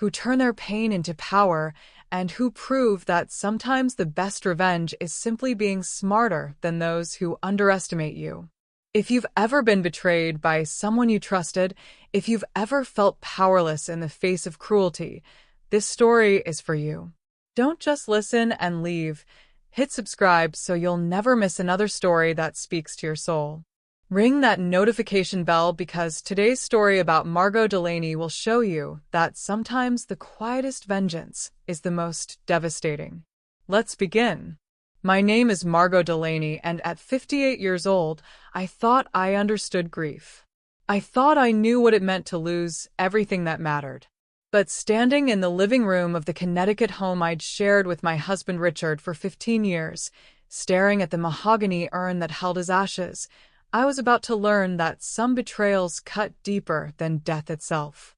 who turn their pain into power, and who prove that sometimes the best revenge is simply being smarter than those who underestimate you. If you've ever been betrayed by someone you trusted, if you've ever felt powerless in the face of cruelty, this story is for you. Don't just listen and leave. Hit subscribe so you'll never miss another story that speaks to your soul. Ring that notification bell because today's story about Margot Delaney will show you that sometimes the quietest vengeance is the most devastating. Let's begin. My name is Margot Delaney, and at 58 years old, I thought I understood grief. I thought I knew what it meant to lose everything that mattered. But standing in the living room of the Connecticut home I'd shared with my husband Richard for 15 years, staring at the mahogany urn that held his ashes, I was about to learn that some betrayals cut deeper than death itself.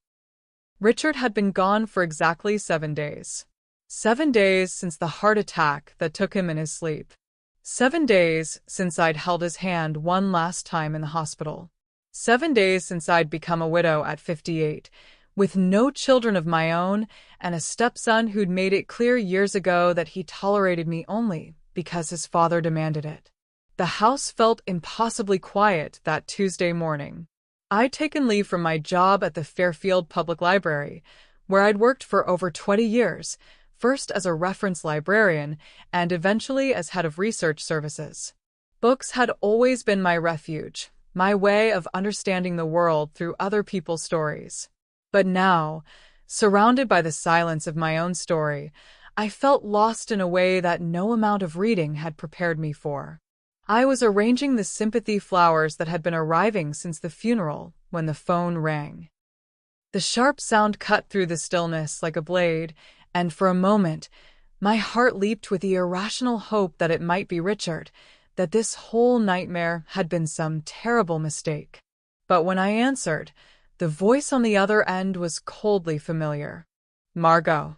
Richard had been gone for exactly 7 days. 7 days since the heart attack that took him in his sleep. 7 days since I'd held his hand one last time in the hospital. 7 days since I'd become a widow at 58, with no children of my own and a stepson who'd made it clear years ago that he tolerated me only because his father demanded it. The house felt impossibly quiet that Tuesday morning. I'd taken leave from my job at the Fairfield Public Library, where I'd worked for over 20 years, first as a reference librarian and eventually as head of research services. Books had always been my refuge, my way of understanding the world through other people's stories. But now, surrounded by the silence of my own story, I felt lost in a way that no amount of reading had prepared me for. I was arranging the sympathy flowers that had been arriving since the funeral when the phone rang. The sharp sound cut through the stillness like a blade, and for a moment, my heart leaped with the irrational hope that it might be Richard, that this whole nightmare had been some terrible mistake. But when I answered, the voice on the other end was coldly familiar. Margot.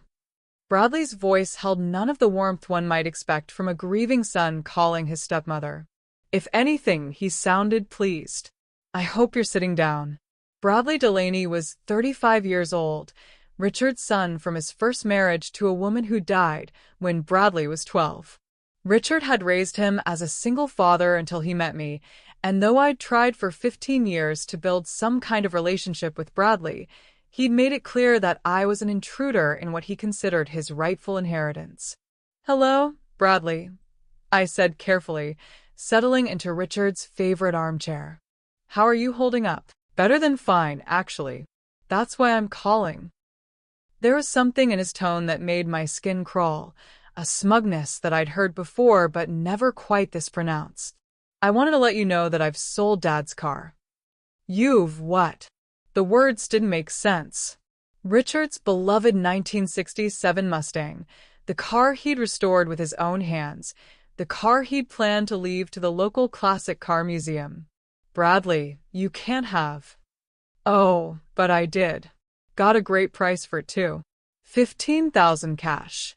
Bradley's voice held none of the warmth one might expect from a grieving son calling his stepmother. If anything, he sounded pleased. I hope you're sitting down. Bradley Delaney was 35 years old, Richard's son from his first marriage to a woman who died when Bradley was 12. Richard had raised him as a single father until he met me, and though I'd tried for 15 years to build some kind of relationship with Bradley, he'd made it clear that I was an intruder in what he considered his rightful inheritance. "Hello, Bradley," I said carefully, settling into Richard's favorite armchair. "How are you holding up?" "Better than fine, actually. That's why I'm calling." There was something in his tone that made my skin crawl, a smugness that I'd heard before but never quite this pronounced. "I wanted to let you know that I've sold Dad's car." "You've what?" The words didn't make sense. Richard's beloved 1967 Mustang, the car he'd restored with his own hands, the car he'd planned to leave to the local classic car museum. "Bradley, you can't have." "Oh, but I did. Got a great price for it, too. $15,000 cash."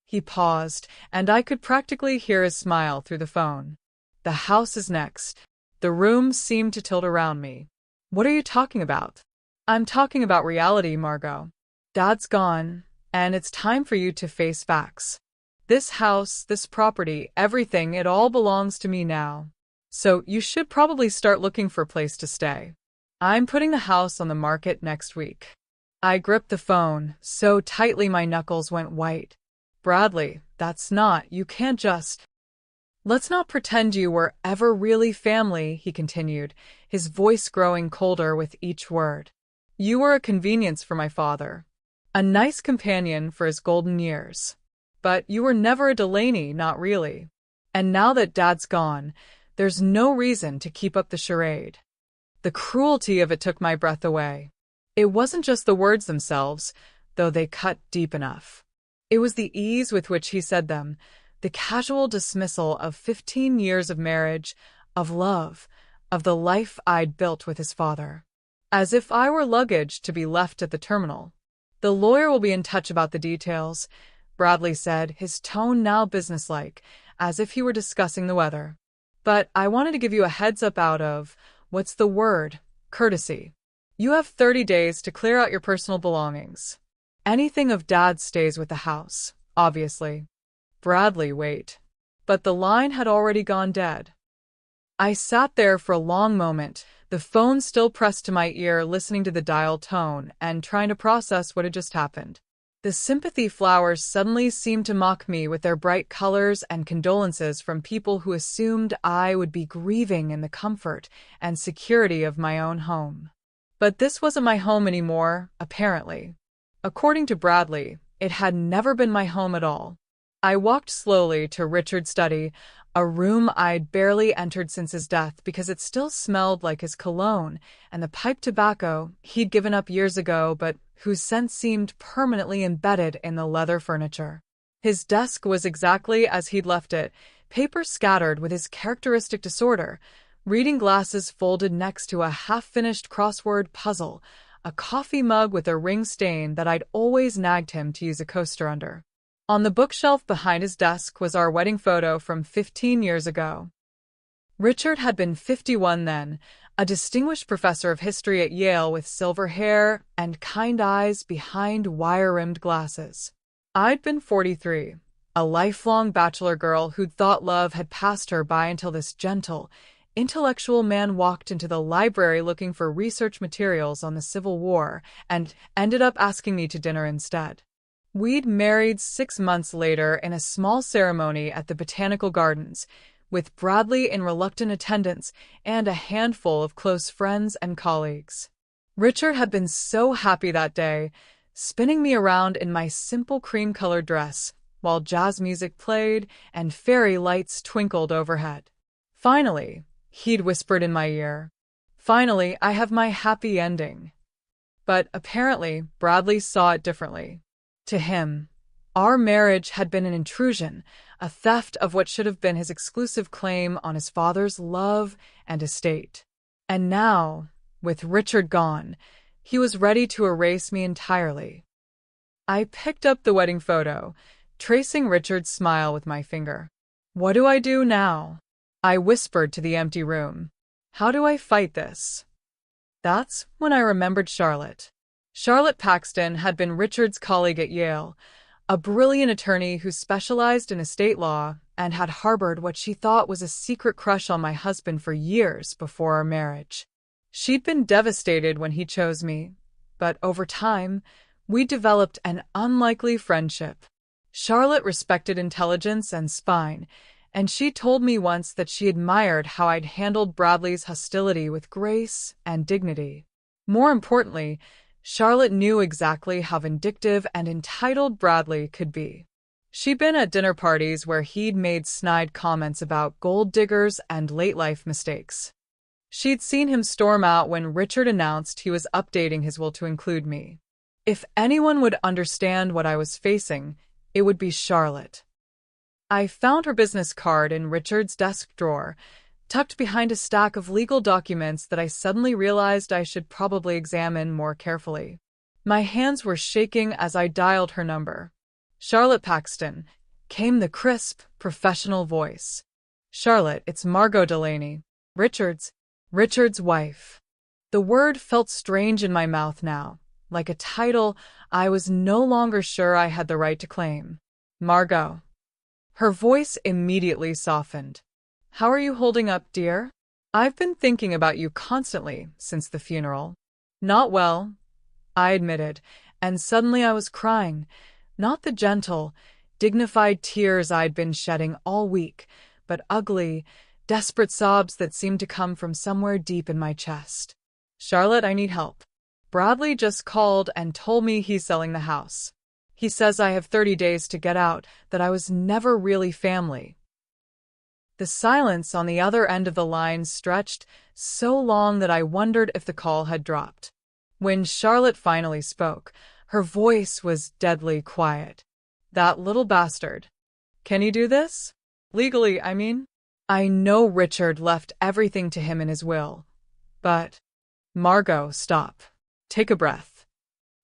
He paused, and I could practically hear his smile through the phone. "The house is next." The room seemed to tilt around me. "What are you talking about?" "I'm talking about reality, Margot. Dad's gone, and it's time for you to face facts. This house, this property, everything, it all belongs to me now. So you should probably start looking for a place to stay. I'm putting the house on the market next week." I gripped the phone so tightly my knuckles went white. "Bradley, you can't just—" "Let's not pretend you were ever really family," he continued, his voice growing colder with each word. "You were a convenience for my father, a nice companion for his golden years. But you were never a Delaney, not really. And now that Dad's gone, there's no reason to keep up the charade." The cruelty of it took my breath away. It wasn't just the words themselves, though they cut deep enough. It was the ease with which he said them, the casual dismissal of 15 years of marriage, of love, of the life I'd built with his father. As if I were luggage to be left at the terminal. "The lawyer will be in touch about the details," Bradley said, his tone now businesslike, as if he were discussing the weather. "But I wanted to give you a heads up out of, what's the word, courtesy. You have 30 days to clear out your personal belongings. Anything of Dad stays with the house, obviously. Bradley, wait. But the line had already gone dead. I sat there for a long moment, the phone still pressed to my ear, listening to the dial tone and trying to process what had just happened. The sympathy flowers suddenly seemed to mock me with their bright colors and condolences from people who assumed I would be grieving in the comfort and security of my own home. But this wasn't my home anymore, apparently. According to Bradley, it had never been my home at all. I walked slowly to Richard's study, a room I'd barely entered since his death because it still smelled like his cologne and the pipe tobacco he'd given up years ago but whose scent seemed permanently embedded in the leather furniture. His desk was exactly as he'd left it, paper scattered with his characteristic disorder, reading glasses folded next to a half-finished crossword puzzle, a coffee mug with a ring stain that I'd always nagged him to use a coaster under. On the bookshelf behind his desk was our wedding photo from 15 years ago. Richard had been 51 then, a distinguished professor of history at Yale with silver hair and kind eyes behind wire-rimmed glasses. I'd been 43, a lifelong bachelor girl who'd thought love had passed her by until this gentle, intellectual man walked into the library looking for research materials on the Civil War and ended up asking me to dinner instead. We'd married 6 months later in a small ceremony at the Botanical Gardens, with Bradley in reluctant attendance and a handful of close friends and colleagues. Richard had been so happy that day, spinning me around in my simple cream-colored dress, while jazz music played and fairy lights twinkled overhead. Finally, he'd whispered in my ear, "Finally, I have my happy ending." But apparently, Bradley saw it differently. To him, our marriage had been an intrusion, a theft of what should have been his exclusive claim on his father's love and estate. And now, with Richard gone, he was ready to erase me entirely. I picked up the wedding photo, tracing Richard's smile with my finger. "What do I do now?" I whispered to the empty room. "How do I fight this?" That's when I remembered Charlotte. Charlotte Paxton had been Richard's colleague at Yale, a brilliant attorney who specialized in estate law and had harbored what she thought was a secret crush on my husband for years before our marriage. She'd been devastated when he chose me, but over time, we developed an unlikely friendship. Charlotte respected intelligence and spine, and she told me once that she admired how I'd handled Bradley's hostility with grace and dignity. More importantly, Charlotte knew exactly how vindictive and entitled Bradley could be. She'd been at dinner parties where he'd made snide comments about gold diggers and late-life mistakes. She'd seen him storm out when Richard announced he was updating his will to include me. If anyone would understand what I was facing, it would be Charlotte. I found her business card in Richard's desk drawer, tucked behind a stack of legal documents that I suddenly realized I should probably examine more carefully. My hands were shaking as I dialed her number. "Charlotte Paxton," came the crisp, professional voice. "Charlotte, it's Margot Delaney, Richard's wife." The word felt strange in my mouth now, like a title I was no longer sure I had the right to claim. "Margot." Her voice immediately softened. "How are you holding up, dear? I've been thinking about you constantly since the funeral." "Not well," I admitted, and suddenly I was crying, not the gentle, dignified tears I'd been shedding all week, but ugly, desperate sobs that seemed to come from somewhere deep in my chest. "Charlotte, I need help. Bradley just called and told me he's selling the house. He says I have 30 days to get out, that I was never really family." The silence on the other end of the line stretched so long that I wondered if the call had dropped. When Charlotte finally spoke, her voice was deadly quiet. "That little bastard. Can he do this? Legally, I mean? I know Richard left everything to him in his will, but—" "Margot, stop. Take a breath."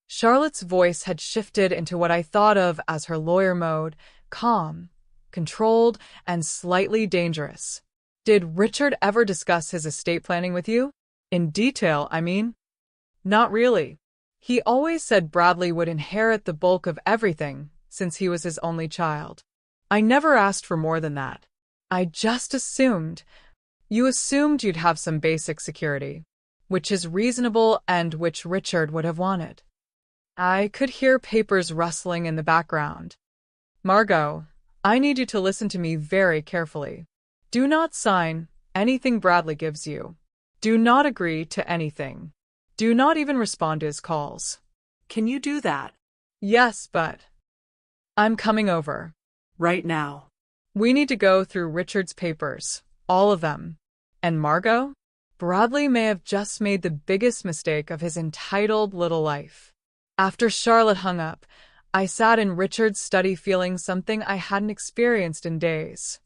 Charlotte's voice had shifted into what I thought of as her lawyer mode, calm, controlled, and slightly dangerous. "Did Richard ever discuss his estate planning with you? In detail, I mean?" "Not really. He always said Bradley would inherit the bulk of everything since he was his only child. I never asked for more than that. I just assumed. You assumed you'd have some basic security, which is reasonable and which Richard would have wanted. I could hear papers rustling in the background. Margot, I need you to listen to me very carefully. Do not sign anything Bradley gives you. Do not agree to anything. Do not even respond to his calls. Can you do that? Yes, but I'm coming over. Right now. We need to go through Richard's papers, all of them. And Margot? Bradley may have just made the biggest mistake of his entitled little life. After Charlotte hung up, I sat in Richard's study feeling something I hadn't experienced in days.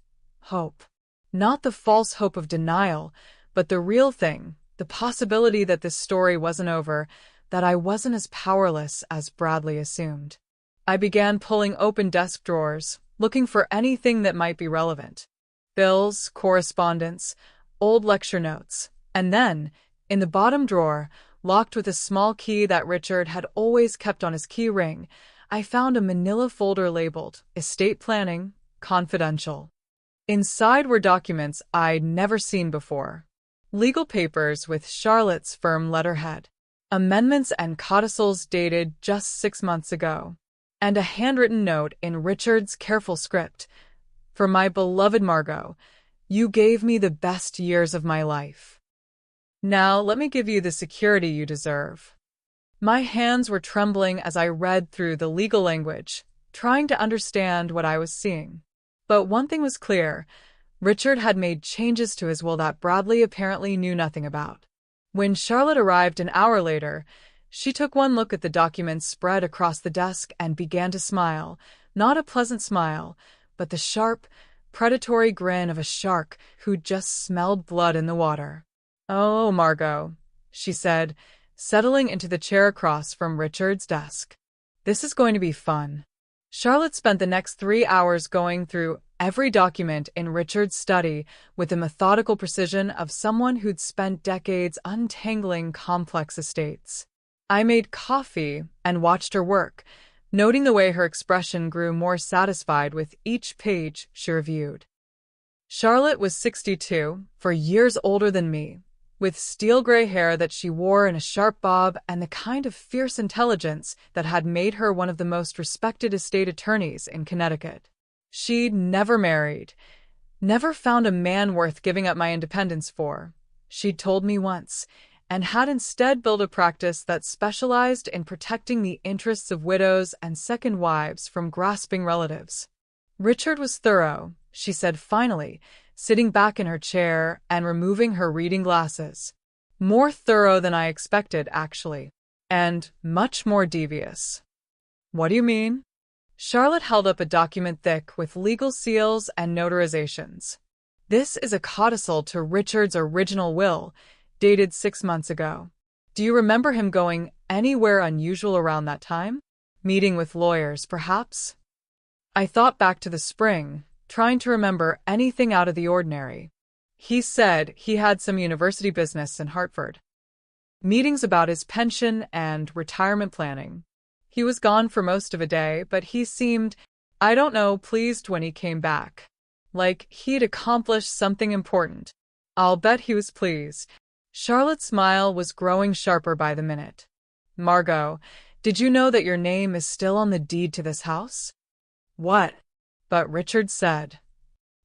Hope. Not the false hope of denial, but the real thing, the possibility that this story wasn't over, that I wasn't as powerless as Bradley assumed. I began pulling open desk drawers, looking for anything that might be relevant. Bills, correspondence, old lecture notes, and then, in the bottom drawer, locked with a small key that Richard had always kept on his key ring, I found a manila folder labeled Estate Planning, Confidential. Inside were documents I'd never seen before. Legal papers with Charlotte's firm letterhead, amendments and codicils dated just 6 months ago, and a handwritten note in Richard's careful script. For my beloved Margot, you gave me the best years of my life. Now let me give you the security you deserve. My hands were trembling as I read through the legal language, trying to understand what I was seeing. But one thing was clear. Richard had made changes to his will that Bradley apparently knew nothing about. When Charlotte arrived an hour later, she took one look at the documents spread across the desk and began to smile, not a pleasant smile, but the sharp, predatory grin of a shark who'd just smelled blood in the water. "Oh, Margot," she said, settling into the chair across from Richard's desk. "This is going to be fun." Charlotte spent the next 3 hours going through every document in Richard's study with the methodical precision of someone who'd spent decades untangling complex estates. I made coffee and watched her work, noting the way her expression grew more satisfied with each page she reviewed. Charlotte was 62, 4 years older than me, with steel gray hair that she wore in a sharp bob and the kind of fierce intelligence that had made her one of the most respected estate attorneys in Connecticut. She'd never married, never found a man worth giving up my independence for, she'd told me once, and had instead built a practice that specialized in protecting the interests of widows and second wives from grasping relatives. Richard was thorough, she said finally, sitting back in her chair and removing her reading glasses. More thorough than I expected, actually, and much more devious. What do you mean? Charlotte held up a document thick with legal seals and notarizations. This is a codicil to Richard's original will, dated 6 months ago. Do you remember him going anywhere unusual around that time? Meeting with lawyers, perhaps? I thought back to the spring, trying to remember anything out of the ordinary. He said he had some university business in Hartford. Meetings about his pension and retirement planning. He was gone for most of a day, but he seemed, I don't know, pleased when he came back. Like he'd accomplished something important. I'll bet he was pleased. Charlotte's smile was growing sharper by the minute. Margot, did you know that your name is still on the deed to this house? What? But Richard said.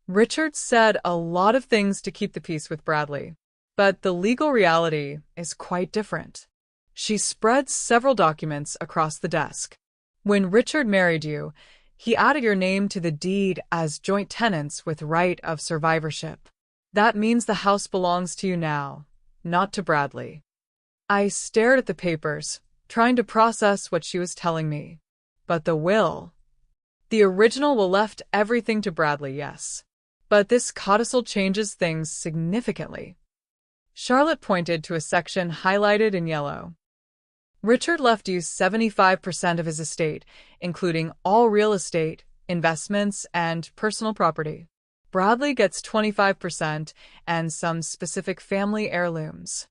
Richard said a lot of things to keep the peace with Bradley. But the legal reality is quite different. She spread several documents across the desk. When Richard married you, he added your name to the deed as joint tenants with right of survivorship. That means the house belongs to you now, not to Bradley. I stared at the papers, trying to process what she was telling me. But the will... The original will left everything to Bradley, yes. But this codicil changes things significantly. Charlotte pointed to a section highlighted in yellow. Richard left you 75% of his estate, including all real estate, investments, and personal property. Bradley gets 25% and some specific family heirlooms.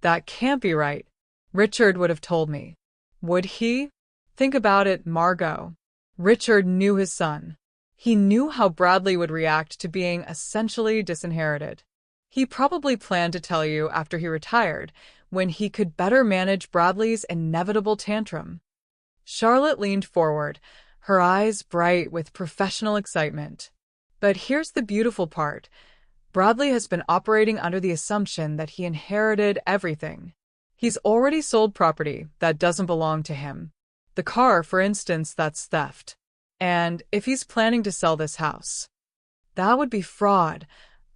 That can't be right, Richard would have told me. Would he? Think about it, Margot. Richard knew his son. He knew how Bradley would react to being essentially disinherited. He probably planned to tell you after he retired, when he could better manage Bradley's inevitable tantrum. Charlotte leaned forward, her eyes bright with professional excitement. But here's the beautiful part. Bradley has been operating under the assumption that he inherited everything. He's already sold property that doesn't belong to him. The car, for instance, that's theft. And if he's planning to sell this house, that would be fraud,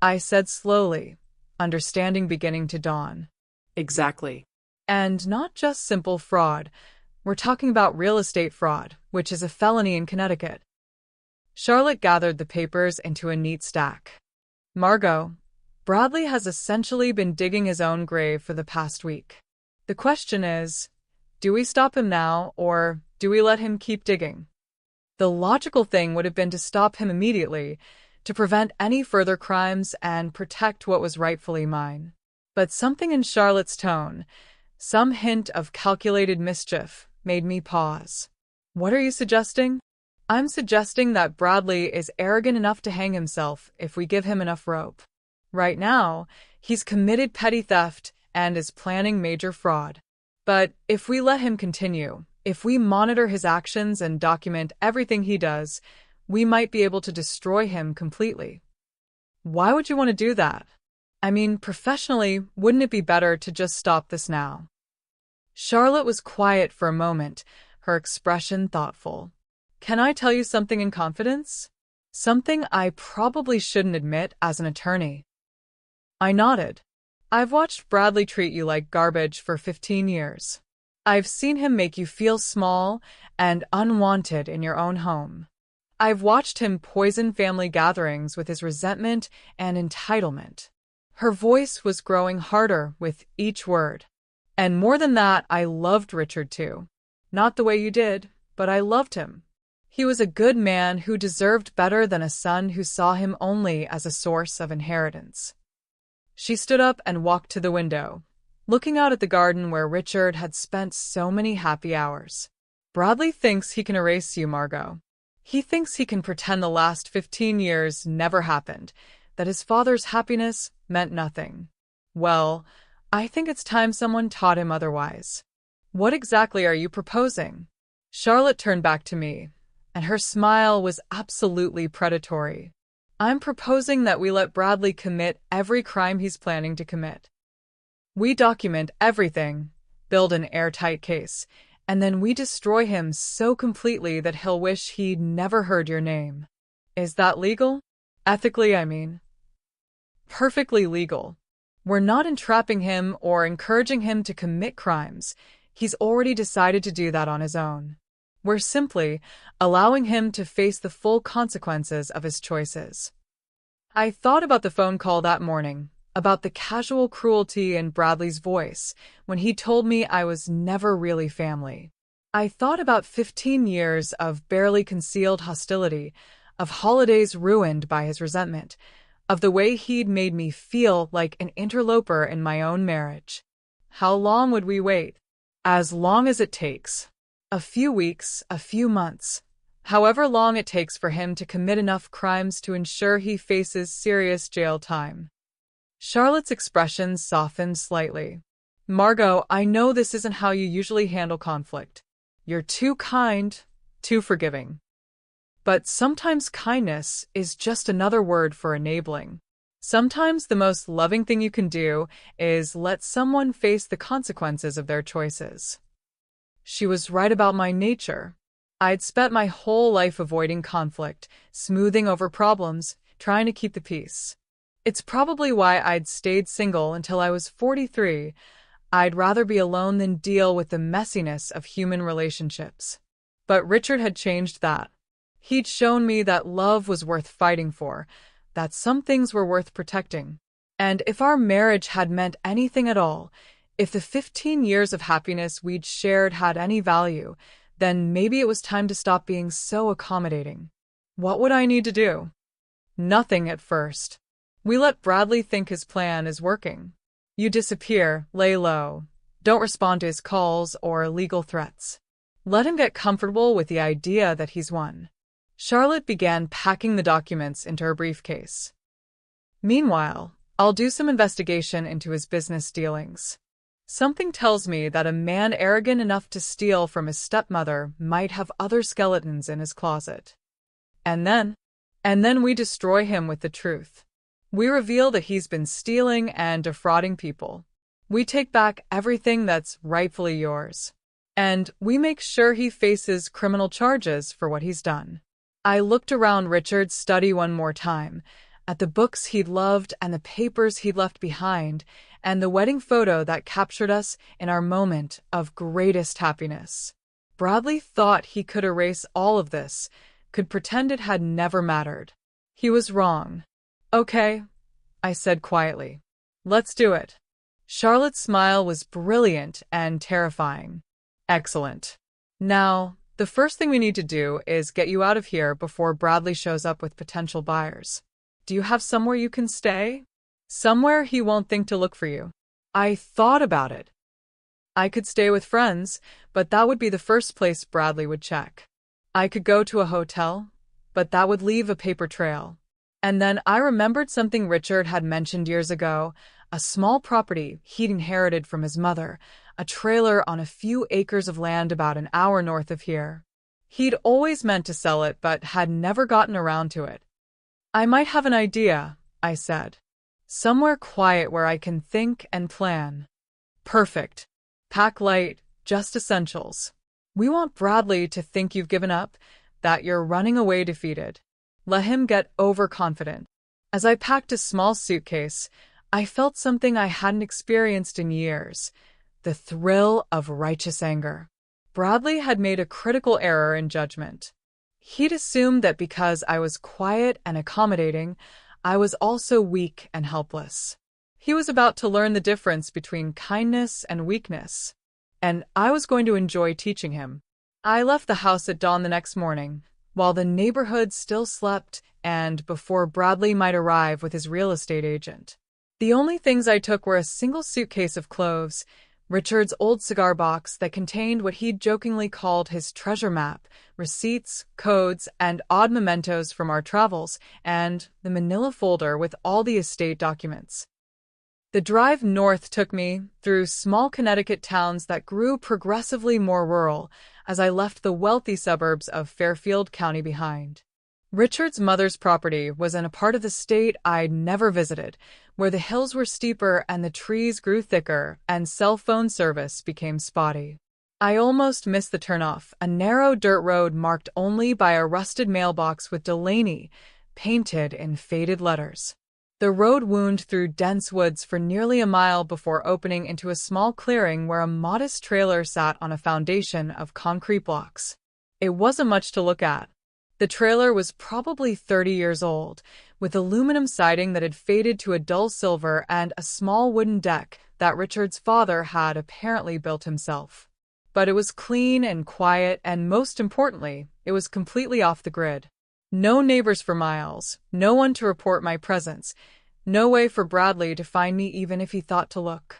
I said slowly, understanding beginning to dawn. Exactly. And not just simple fraud. We're talking about real estate fraud, which is a felony in Connecticut. Charlotte gathered the papers into a neat stack. Margot, Bradley has essentially been digging his own grave for the past week. The question is, do we stop him now, or do we let him keep digging? The logical thing would have been to stop him immediately, to prevent any further crimes and protect what was rightfully mine. But something in Charlotte's tone, some hint of calculated mischief, made me pause. What are you suggesting? I'm suggesting that Bradley is arrogant enough to hang himself if we give him enough rope. Right now, he's committed petty theft and is planning major fraud. But if we let him continue, if we monitor his actions and document everything he does, we might be able to destroy him completely. Why would you want to do that? I mean, professionally, wouldn't it be better to just stop this now? Charlotte was quiet for a moment, her expression thoughtful. Can I tell you something in confidence? Something I probably shouldn't admit as an attorney. I nodded. I've watched Bradley treat you like garbage for 15 years. I've seen him make you feel small and unwanted in your own home. I've watched him poison family gatherings with his resentment and entitlement. Her voice was growing harder with each word. And more than that, I loved Richard too. Not the way you did, but I loved him. He was a good man who deserved better than a son who saw him only as a source of inheritance. She stood up and walked to the window, looking out at the garden where Richard had spent so many happy hours. Bradley thinks he can erase you, Margot. He thinks he can pretend the last 15 years never happened, that his father's happiness meant nothing. Well, I think it's time someone taught him otherwise. What exactly are you proposing? Charlotte turned back to me, and her smile was absolutely predatory. I'm proposing that we let Bradley commit every crime he's planning to commit. We document everything, build an airtight case, and then we destroy him so completely that he'll wish he'd never heard your name. Is that legal? Ethically, I mean. Perfectly legal. We're not entrapping him or encouraging him to commit crimes. He's already decided to do that on his own. We're simply allowing him to face the full consequences of his choices. I thought about the phone call that morning, about the casual cruelty in Bradley's voice when he told me I was never really family. I thought about 15 years of barely concealed hostility, of holidays ruined by his resentment, of the way he'd made me feel like an interloper in my own marriage. How long would we wait? As long as it takes. A few weeks, a few months. However long it takes for him to commit enough crimes to ensure he faces serious jail time. Charlotte's expression softened slightly. Margot, I know this isn't how you usually handle conflict. You're too kind, too forgiving. But sometimes kindness is just another word for enabling. Sometimes the most loving thing you can do is let someone face the consequences of their choices. She was right about my nature. I'd spent my whole life avoiding conflict, smoothing over problems, trying to keep the peace. It's probably why I'd stayed single until I was 43. I'd rather be alone than deal with the messiness of human relationships. But Richard had changed that. He'd shown me that love was worth fighting for, that some things were worth protecting. And if our marriage had meant anything at all, if the 15 years of happiness we'd shared had any value, then maybe it was time to stop being so accommodating. What would I need to do? Nothing at first. We let Bradley think his plan is working. You disappear, lay low, don't respond to his calls or legal threats. Let him get comfortable with the idea that he's won. Charlotte began packing the documents into her briefcase. Meanwhile, I'll do some investigation into his business dealings. Something tells me that a man arrogant enough to steal from his stepmother might have other skeletons in his closet. And then we destroy him with the truth. We reveal that he's been stealing and defrauding people. We take back everything that's rightfully yours. And we make sure he faces criminal charges for what he's done. I looked around Richard's study one more time, at the books he'd loved and the papers he'd left behind, and the wedding photo that captured us in our moment of greatest happiness. Bradley thought he could erase all of this, could pretend it had never mattered. He was wrong. Okay, I said quietly. Let's do it. Charlotte's smile was brilliant and terrifying. Excellent. Now, the first thing we need to do is get you out of here before Bradley shows up with potential buyers. Do you have somewhere you can stay? Somewhere he won't think to look for you. I thought about it. I could stay with friends, but that would be the first place Bradley would check. I could go to a hotel, but that would leave a paper trail. And then I remembered something Richard had mentioned years ago, a small property he'd inherited from his mother, a trailer on a few acres of land about an hour north of here. He'd always meant to sell it, but had never gotten around to it. I might have an idea, I said. Somewhere quiet where I can think and plan. Perfect. Pack light, just essentials. We want Bradley to think you've given up, that you're running away defeated. Let him get overconfident. As I packed a small suitcase, I felt something I hadn't experienced in years, the thrill of righteous anger. Bradley had made a critical error in judgment. He'd assumed that because I was quiet and accommodating, I was also weak and helpless. He was about to learn the difference between kindness and weakness, and I was going to enjoy teaching him. I left the house at dawn the next morning, while the neighborhood still slept and before Bradley might arrive with his real estate agent. The only things I took were a single suitcase of clothes, Richard's old cigar box that contained what he'd jokingly called his treasure map, receipts, codes, and odd mementos from our travels, and the manila folder with all the estate documents. The drive north took me through small Connecticut towns that grew progressively more rural as I left the wealthy suburbs of Fairfield County behind. Richard's mother's property was in a part of the state I'd never visited, where the hills were steeper and the trees grew thicker and cell phone service became spotty. I almost missed the turnoff, a narrow dirt road marked only by a rusted mailbox with Delaney painted in faded letters. The road wound through dense woods for nearly a mile before opening into a small clearing where a modest trailer sat on a foundation of concrete blocks. It wasn't much to look at. The trailer was probably 30 years old, with aluminum siding that had faded to a dull silver and a small wooden deck that Richard's father had apparently built himself. But it was clean and quiet, and most importantly, it was completely off the grid. No neighbors for miles, no one to report my presence, no way for Bradley to find me even if he thought to look.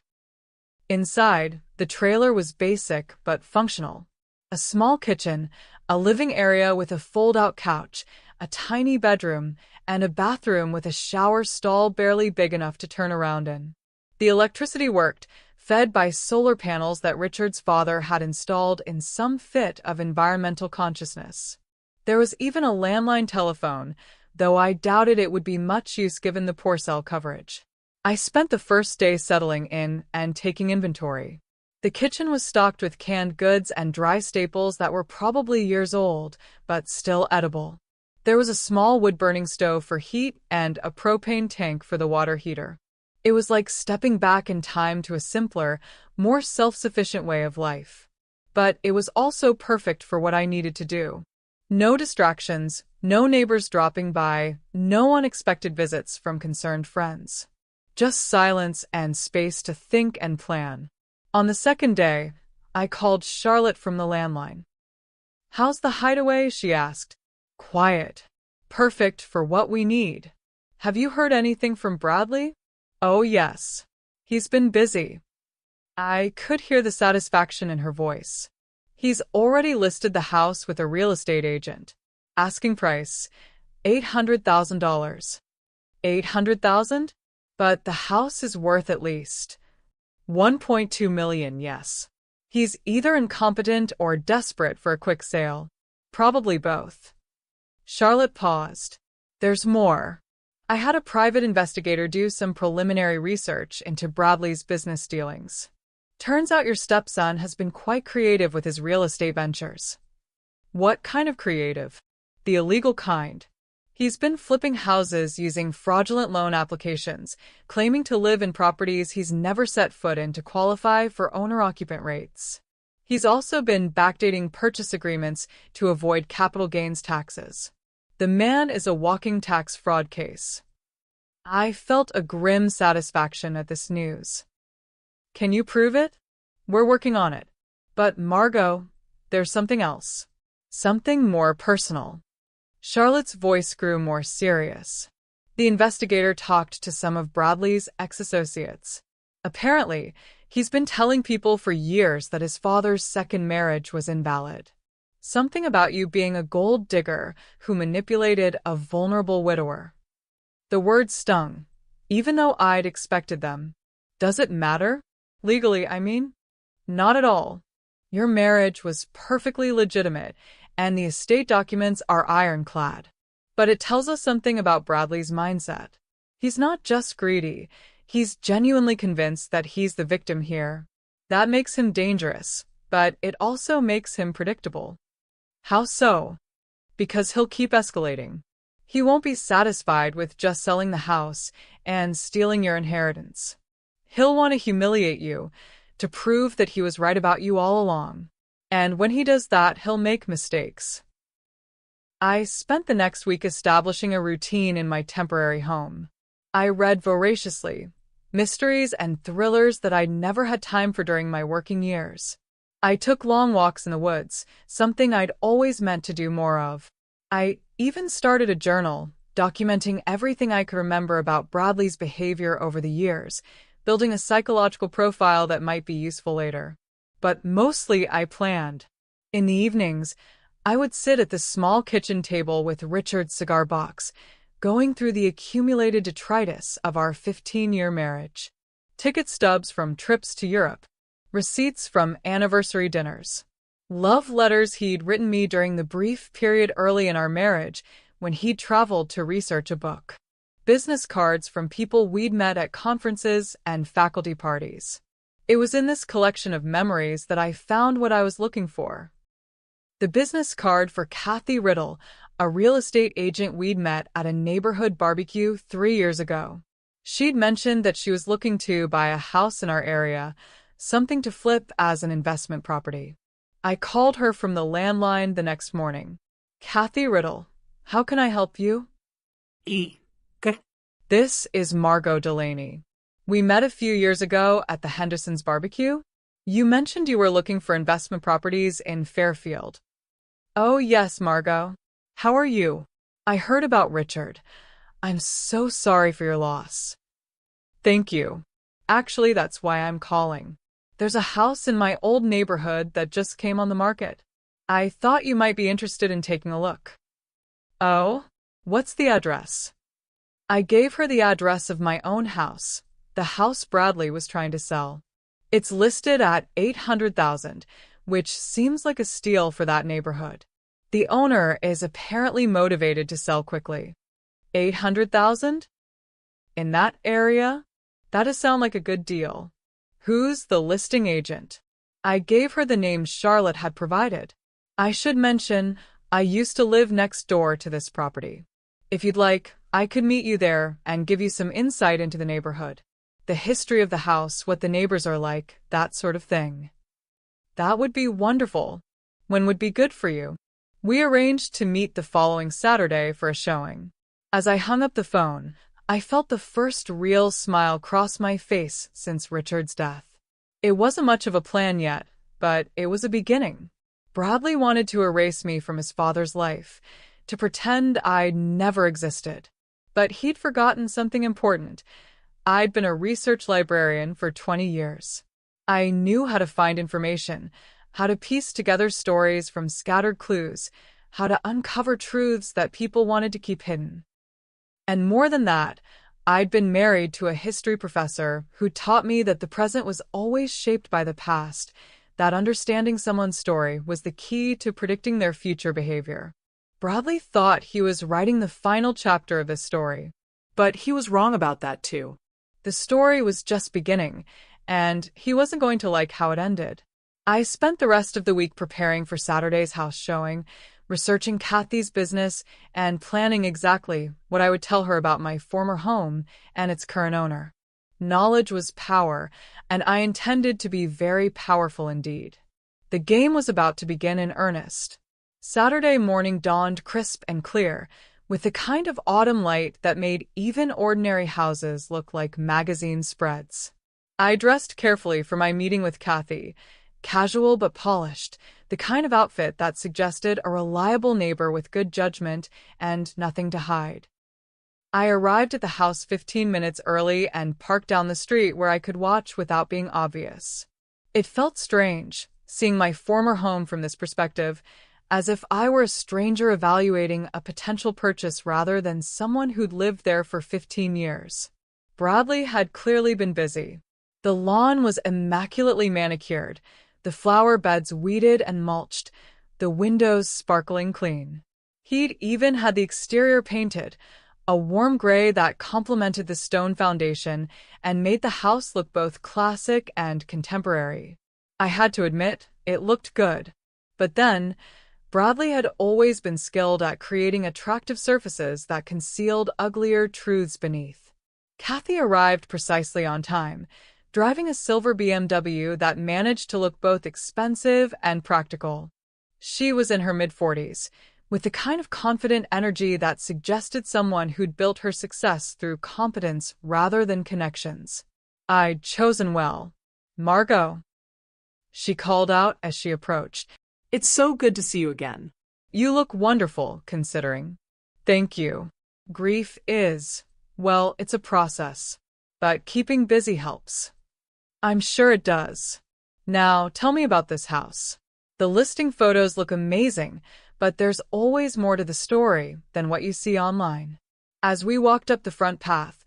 Inside, the trailer was basic but functional. A small kitchen, a living area with a fold-out couch, a tiny bedroom, and a bathroom with a shower stall barely big enough to turn around in. The electricity worked, fed by solar panels that Richard's father had installed in some fit of environmental consciousness. There was even a landline telephone, though I doubted it would be much use given the poor cell coverage. I spent the first day settling in and taking inventory. The kitchen was stocked with canned goods and dry staples that were probably years old, but still edible. There was a small wood-burning stove for heat and a propane tank for the water heater. It was like stepping back in time to a simpler, more self-sufficient way of life. But it was also perfect for what I needed to do. No distractions, no neighbors dropping by, no unexpected visits from concerned friends. Just silence and space to think and plan. On the second day, I called Charlotte from the landline. "How's the hideaway?" she asked. "Quiet. Perfect for what we need." "Have you heard anything from Bradley?" "Oh, yes. He's been busy." I could hear the satisfaction in her voice. He's already listed the house with a real estate agent. Asking price, $800,000. 800,000? But the house is worth at least 1.2 million, yes. He's either incompetent or desperate for a quick sale. Probably both. Charlotte paused. There's more. I had a private investigator do some preliminary research into Bradley's business dealings. Turns out your stepson has been quite creative with his real estate ventures. What kind of creative? The illegal kind. He's been flipping houses using fraudulent loan applications, claiming to live in properties he's never set foot in to qualify for owner-occupant rates. He's also been backdating purchase agreements to avoid capital gains taxes. The man is a walking tax fraud case. I felt a grim satisfaction at this news. Can you prove it? We're working on it. But Margot, there's something else. Something more personal. Charlotte's voice grew more serious. The investigator talked to some of Bradley's ex-associates. Apparently, he's been telling people for years that his father's second marriage was invalid. Something about you being a gold digger who manipulated a vulnerable widower. The words stung, even though I'd expected them. Does it matter? Legally, I mean? Not at all. Your marriage was perfectly legitimate, and the estate documents are ironclad. But it tells us something about Bradley's mindset. He's not just greedy, he's genuinely convinced that he's the victim here. That makes him dangerous, but it also makes him predictable. How so? Because he'll keep escalating. He won't be satisfied with just selling the house and stealing your inheritance. He'll want to humiliate you, to prove that he was right about you all along. And when he does that, he'll make mistakes. I spent the next week establishing a routine in my temporary home. I read voraciously, mysteries and thrillers that I'd never had time for during my working years. I took long walks in the woods, something I'd always meant to do more of. I even started a journal, documenting everything I could remember about Bradley's behavior over the years, building a psychological profile that might be useful later. But mostly I planned. In the evenings, I would sit at the small kitchen table with Richard's cigar box, going through the accumulated detritus of our 15-year marriage. Ticket stubs from trips to Europe, receipts from anniversary dinners, love letters he'd written me during the brief period early in our marriage when he'd traveled to research a book, business cards from people we'd met at conferences and faculty parties. It was in this collection of memories that I found what I was looking for. The business card for Kathy Riddle, a real estate agent we'd met at a neighborhood barbecue 3 years ago. She'd mentioned that she was looking to buy a house in our area, something to flip as an investment property. I called her from the landline the next morning. Kathy Riddle, how can I help you? This is Margot Delaney. We met a few years ago at the Henderson's barbecue. You mentioned you were looking for investment properties in Fairfield. Oh yes, Margot. How are you? I heard about Richard. I'm so sorry for your loss. Thank you. Actually, that's why I'm calling. There's a house in my old neighborhood that just came on the market. I thought you might be interested in taking a look. Oh? What's the address? I gave her the address of my own house, the house Bradley was trying to sell. It's listed at $800,000, which seems like a steal for that neighborhood. The owner is apparently motivated to sell quickly. $800,000? In that area? That does sound like a good deal. Who's the listing agent? I gave her the name Charlotte had provided. I should mention, I used to live next door to this property. If you'd like, I could meet you there and give you some insight into the neighborhood. The history of the house, what the neighbors are like, that sort of thing. That would be wonderful. When would be good for you? We arranged to meet the following Saturday for a showing. As I hung up the phone, I felt the first real smile cross my face since Richard's death. It wasn't much of a plan yet, but it was a beginning. Bradley wanted to erase me from his father's life, to pretend I'd never existed. But he'd forgotten something important. I'd been a research librarian for 20 years. I knew how to find information, how to piece together stories from scattered clues, how to uncover truths that people wanted to keep hidden. And more than that, I'd been married to a history professor who taught me that the present was always shaped by the past, that understanding someone's story was the key to predicting their future behavior. Bradley thought he was writing the final chapter of his story. But he was wrong about that too. The story was just beginning, and he wasn't going to like how it ended. I spent the rest of the week preparing for Saturday's house showing, researching Kathy's business, and planning exactly what I would tell her about my former home and its current owner. Knowledge was power, and I intended to be very powerful indeed. The game was about to begin in earnest. Saturday morning dawned crisp and clear, with the kind of autumn light that made even ordinary houses look like magazine spreads. I dressed carefully for my meeting with Kathy, casual but polished, the kind of outfit that suggested a reliable neighbor with good judgment and nothing to hide. I arrived at the house 15 minutes early and parked down the street where I could watch without being obvious. It felt strange, seeing my former home from this perspective, as if I were a stranger evaluating a potential purchase rather than someone who'd lived there for 15 years. Bradley had clearly been busy. The lawn was immaculately manicured, the flower beds weeded and mulched, the windows sparkling clean. He'd even had the exterior painted, a warm gray that complemented the stone foundation and made the house look both classic and contemporary. I had to admit, it looked good. But then, Bradley had always been skilled at creating attractive surfaces that concealed uglier truths beneath. Kathy arrived precisely on time, driving a silver BMW that managed to look both expensive and practical. She was in her mid-40s, with the kind of confident energy that suggested someone who'd built her success through competence rather than connections. I'd chosen well. "Margot," she called out as she approached. "It's so good to see you again." "You look wonderful, considering." "Thank you. Grief is, well, it's a process. But keeping busy helps." "I'm sure it does. Now, tell me about this house. The listing photos look amazing, but there's always more to the story than what you see online." As we walked up the front path,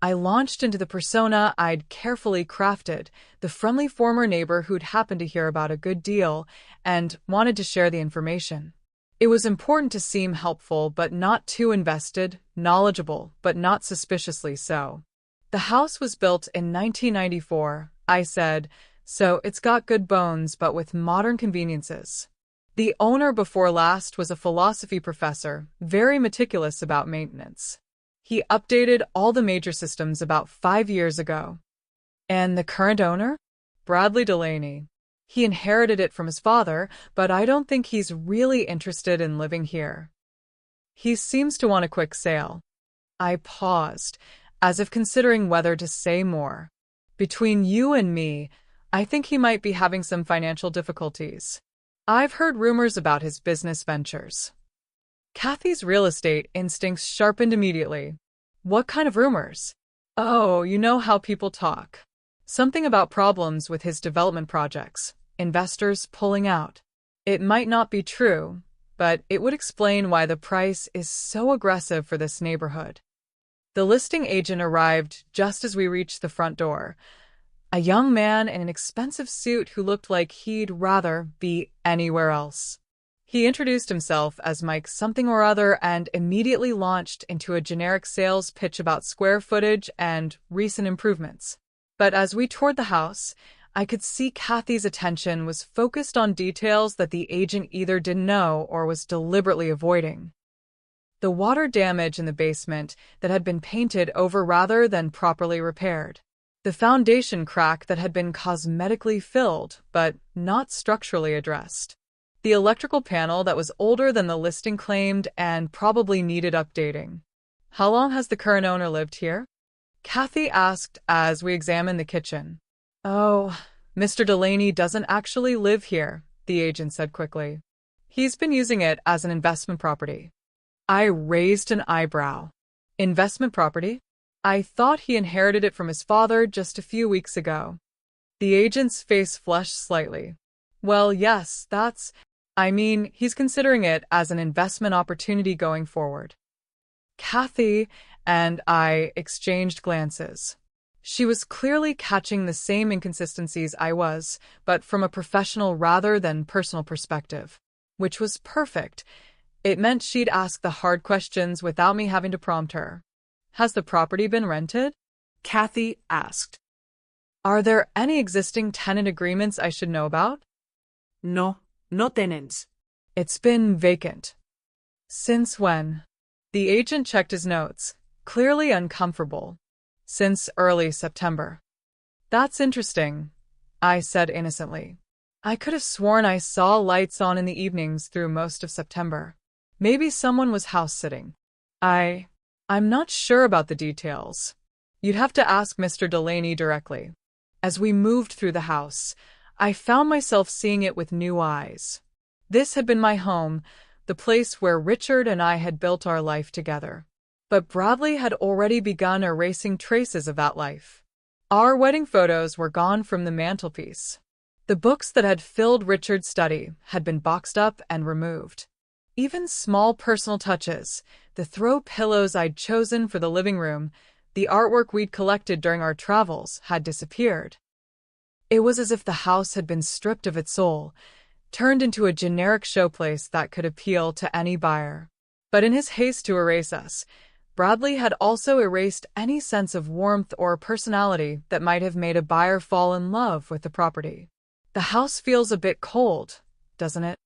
I launched into the persona I'd carefully crafted, the friendly former neighbor who'd happened to hear about a good deal and wanted to share the information. It was important to seem helpful but not too invested, knowledgeable but not suspiciously so. "The house was built in 1994, I said, "so it's got good bones but with modern conveniences." The owner before last was a philosophy professor, very meticulous about maintenance. He updated all the major systems about 5 years ago. "And the current owner?" "Bradley Delaney. He inherited it from his father, but I don't think he's really interested in living here. He seems to want a quick sale." I paused, as if considering whether to say more. "Between you and me, I think he might be having some financial difficulties. I've heard rumors about his business ventures." Kathy's real estate instincts sharpened immediately. "What kind of rumors?" "Oh, you know how people talk. Something about problems with his development projects, investors pulling out. It might not be true, but it would explain why the price is so aggressive for this neighborhood." The listing agent arrived just as we reached the front door. A young man in an expensive suit who looked like he'd rather be anywhere else. He introduced himself as Mike something or other and immediately launched into a generic sales pitch about square footage and recent improvements. But as we toured the house, I could see Kathy's attention was focused on details that the agent either didn't know or was deliberately avoiding. The water damage in the basement that had been painted over rather than properly repaired. The foundation crack that had been cosmetically filled, but not structurally addressed. The electrical panel that was older than the listing claimed and probably needed updating. "How long has the current owner lived here?" Kathy asked as we examined the kitchen. "Oh, Mr. Delaney doesn't actually live here," the agent said quickly. "He's been using it as an investment property." I raised an eyebrow. "Investment property?" "I thought he inherited it from his father just a few weeks ago." The agent's face flushed slightly. Well, yes, he's considering it as an investment opportunity going forward. Kathy and I exchanged glances. She was clearly catching the same inconsistencies I was, but from a professional rather than personal perspective, which was perfect. It meant she'd ask the hard questions without me having to prompt her. Has the property been rented? Kathy asked. Are there any existing tenant agreements I should know about? No, no tenants. It's been vacant. Since when? The agent checked his notes, clearly uncomfortable. Since early September. That's interesting, I said innocently. I could have sworn I saw lights on in the evenings through most of September. Maybe someone was house-sitting. I'm not sure about the details. You'd have to ask Mr. Delaney directly. As we moved through the house, I found myself seeing it with new eyes. This had been my home, the place where Richard and I had built our life together. But Bradley had already begun erasing traces of that life. Our wedding photos were gone from the mantelpiece. The books that had filled Richard's study had been boxed up and removed. Even small personal touches, the throw pillows I'd chosen for the living room, the artwork we'd collected during our travels, had disappeared. It was as if the house had been stripped of its soul, turned into a generic showplace that could appeal to any buyer. But in his haste to erase us, Bradley had also erased any sense of warmth or personality that might have made a buyer fall in love with the property. The house feels a bit cold, doesn't it?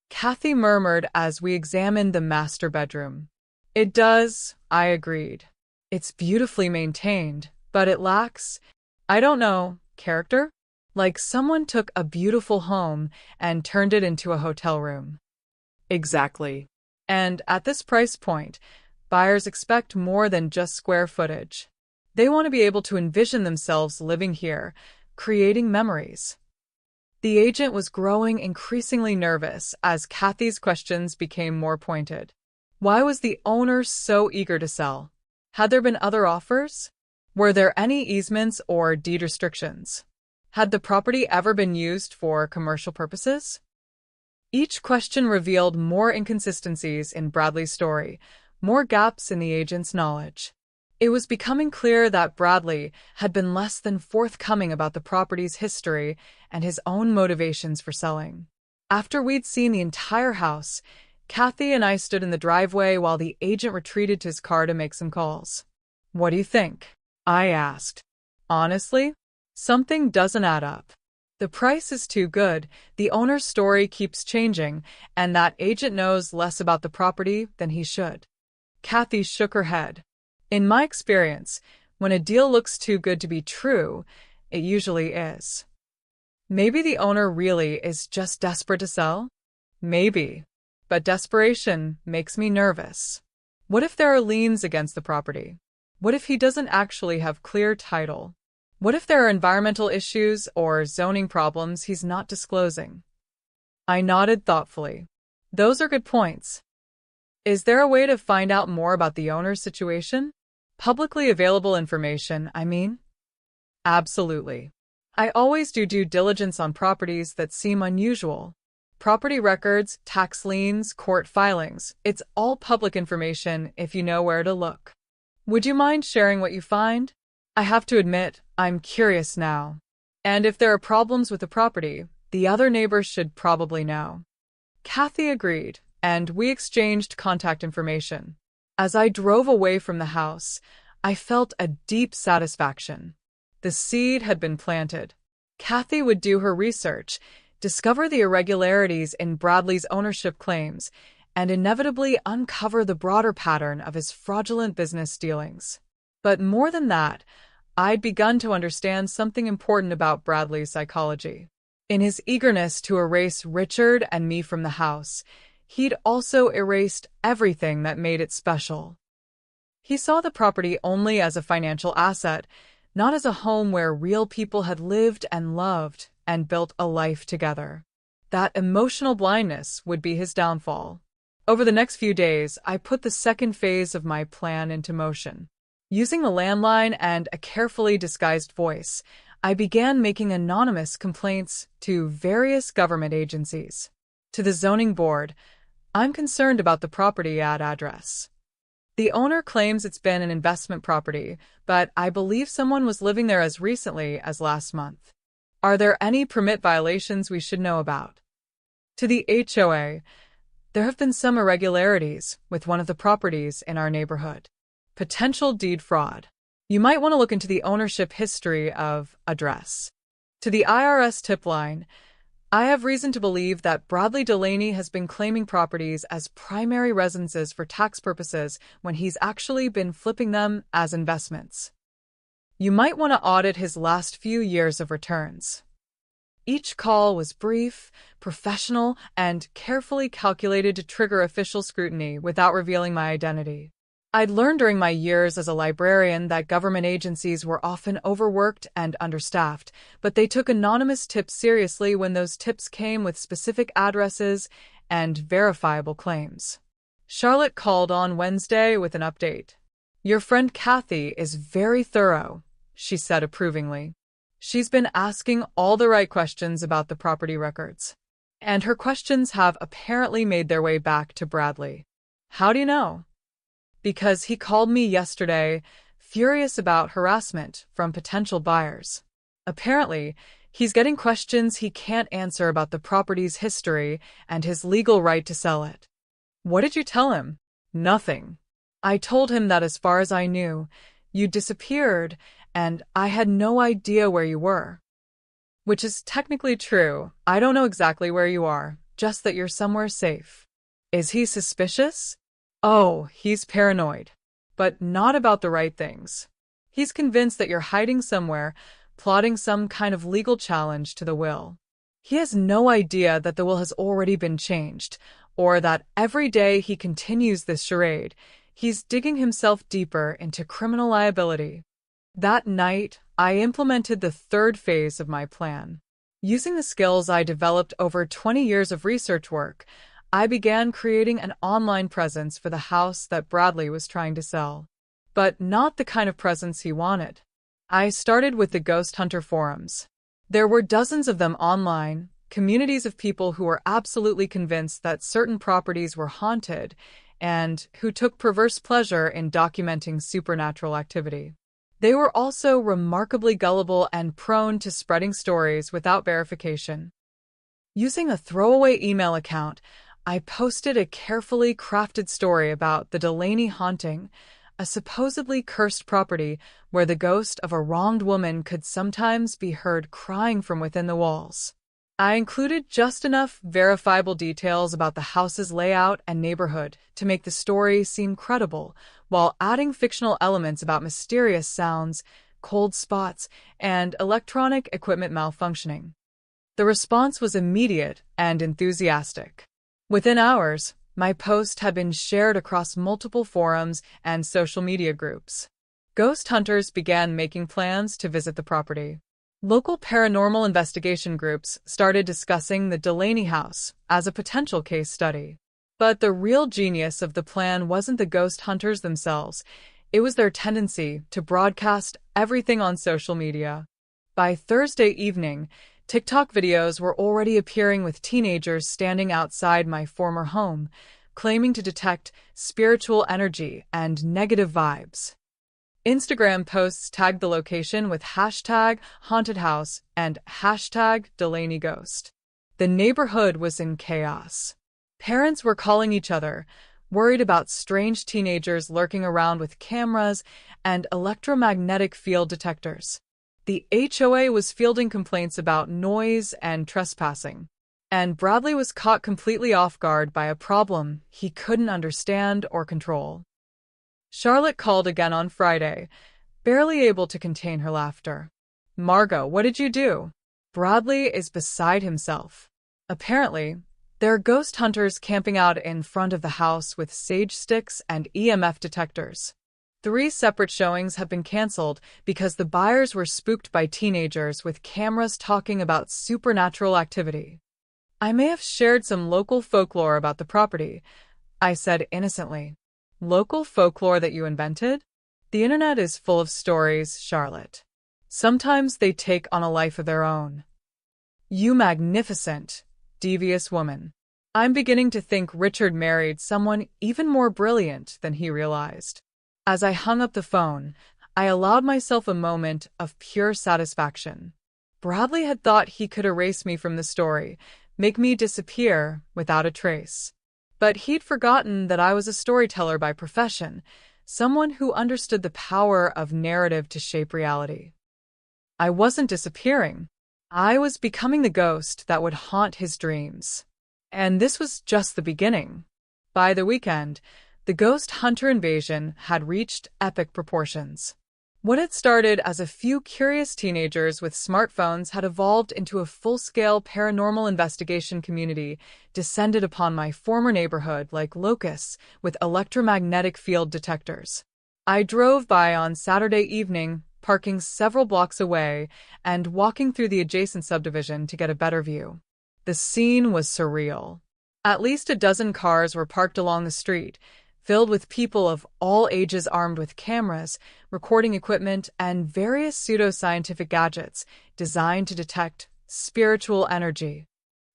Kathy murmured as we examined the master bedroom. It does, I agreed. It's beautifully maintained, but it lacks, I don't know, character? Like someone took a beautiful home and turned it into a hotel room. Exactly. And at this price point, buyers expect more than just square footage. They want to be able to envision themselves living here, creating memories. The agent was growing increasingly nervous as Kathy's questions became more pointed. Why was the owner so eager to sell? Had there been other offers? Were there any easements or deed restrictions? Had the property ever been used for commercial purposes? Each question revealed more inconsistencies in Bradley's story, more gaps in the agent's knowledge. It was becoming clear that Bradley had been less than forthcoming about the property's history and his own motivations for selling. After we'd seen the entire house, Kathy and I stood in the driveway while the agent retreated to his car to make some calls. What do you think? I asked. Honestly, something doesn't add up. The price is too good, the owner's story keeps changing, and that agent knows less about the property than he should. Kathy shook her head. In my experience, when a deal looks too good to be true, it usually is. Maybe the owner really is just desperate to sell? Maybe. But desperation makes me nervous. What if there are liens against the property? What if he doesn't actually have clear title? What if there are environmental issues or zoning problems he's not disclosing? I nodded thoughtfully. Those are good points. Is there a way to find out more about the owner's situation? Publicly available information, I mean? Absolutely. I always do due diligence on properties that seem unusual. Property records, tax liens, court filings, it's all public information if you know where to look. Would you mind sharing what you find? I have to admit, I'm curious now. And if there are problems with the property, the other neighbors should probably know. Kathy agreed, and we exchanged contact information. As I drove away from the house, I felt a deep satisfaction. The seed had been planted. Kathy would do her research, discover the irregularities in Bradley's ownership claims, and inevitably uncover the broader pattern of his fraudulent business dealings. But more than that, I'd begun to understand something important about Bradley's psychology. In his eagerness to erase Richard and me from the house, he'd also erased everything that made it special. He saw the property only as a financial asset, not as a home where real people had lived and loved and built a life together. That emotional blindness would be his downfall. Over the next few days, I put the second phase of my plan into motion. Using the landline and a carefully disguised voice, I began making anonymous complaints to various government agencies. To the zoning board, I'm concerned about the property ad address. The owner claims it's been an investment property, but I believe someone was living there as recently as last month. Are there any permit violations we should know about? To the HOA, there have been some irregularities with one of the properties in our neighborhood. Potential deed fraud. You might want to look into the ownership history of address. To the IRS tip line, I have reason to believe that Bradley Delaney has been claiming properties as primary residences for tax purposes when he's actually been flipping them as investments. You might want to audit his last few years of returns. Each call was brief, professional, and carefully calculated to trigger official scrutiny without revealing my identity. I'd learned during my years as a librarian that government agencies were often overworked and understaffed, but they took anonymous tips seriously when those tips came with specific addresses and verifiable claims. Charlotte called on Wednesday with an update. "Your friend Kathy is very thorough," she said approvingly. "She's been asking all the right questions about the property records. And her questions have apparently made their way back to Bradley." "How do you know?" "Because he called me yesterday, furious about harassment from potential buyers. Apparently, he's getting questions he can't answer about the property's history and his legal right to sell it." "What did you tell him?" "Nothing. I told him that as far as I knew, you disappeared and I had no idea where you were." "Which is technically true. I don't know exactly where you are, just that you're somewhere safe." "Is he suspicious?" "Oh, he's paranoid. But not about the right things. He's convinced that you're hiding somewhere, plotting some kind of legal challenge to the will. He has no idea that the will has already been changed, or that every day he continues this charade, he's digging himself deeper into criminal liability." That night, I implemented the third phase of my plan. Using the skills I developed over 20 years of research work, I began creating an online presence for the house that Bradley was trying to sell. But not the kind of presence he wanted. I started with the ghost hunter forums. There were dozens of them online, communities of people who were absolutely convinced that certain properties were haunted and who took perverse pleasure in documenting supernatural activity. They were also remarkably gullible and prone to spreading stories without verification. Using a throwaway email account, I posted a carefully crafted story about the Delaney haunting, a supposedly cursed property where the ghost of a wronged woman could sometimes be heard crying from within the walls. I included just enough verifiable details about the house's layout and neighborhood to make the story seem credible, while adding fictional elements about mysterious sounds, cold spots, and electronic equipment malfunctioning. The response was immediate and enthusiastic. Within hours, my post had been shared across multiple forums and social media groups. Ghost hunters began making plans to visit the property. Local paranormal investigation groups started discussing the Delaney house as a potential case study. But the real genius of the plan wasn't the ghost hunters themselves. It was their tendency to broadcast everything on social media. By Thursday evening, TikTok videos were already appearing with teenagers standing outside my former home, claiming to detect spiritual energy and negative vibes. Instagram posts tagged the location with hashtag haunted house and hashtag Delaney ghost. The neighborhood was in chaos. Parents were calling each other, worried about strange teenagers lurking around with cameras and electromagnetic field detectors. The HOA was fielding complaints about noise and trespassing, and Bradley was caught completely off guard by a problem he couldn't understand or control. Charlotte called again on Friday, barely able to contain her laughter. "Margot, what did you do?" "Bradley is beside himself. Apparently, there are ghost hunters camping out in front of the house with sage sticks and EMF detectors. 3 separate showings have been canceled because the buyers were spooked by teenagers with cameras talking about supernatural activity." "I may have shared some local folklore about the property," I said innocently. "Local folklore that you invented?" "The internet is full of stories, Charlotte. Sometimes they take on a life of their own. You magnificent, devious woman. I'm beginning to think Richard married someone even more brilliant than he realized. As I hung up the phone, I allowed myself a moment of pure satisfaction. Bradley had thought he could erase me from the story, make me disappear without a trace. But he'd forgotten that I was a storyteller by profession, someone who understood the power of narrative to shape reality. I wasn't disappearing. I was becoming the ghost that would haunt his dreams. And this was just the beginning. By the weekend, the ghost hunter invasion had reached epic proportions. What had started as a few curious teenagers with smartphones had evolved into a full-scale paranormal investigation community descended upon my former neighborhood like locusts with electromagnetic field detectors. I drove by on Saturday evening, parking several blocks away and walking through the adjacent subdivision to get a better view. The scene was surreal. At least a dozen cars were parked along the street, filled with people of all ages armed with cameras, recording equipment, and various pseudoscientific gadgets designed to detect spiritual energy.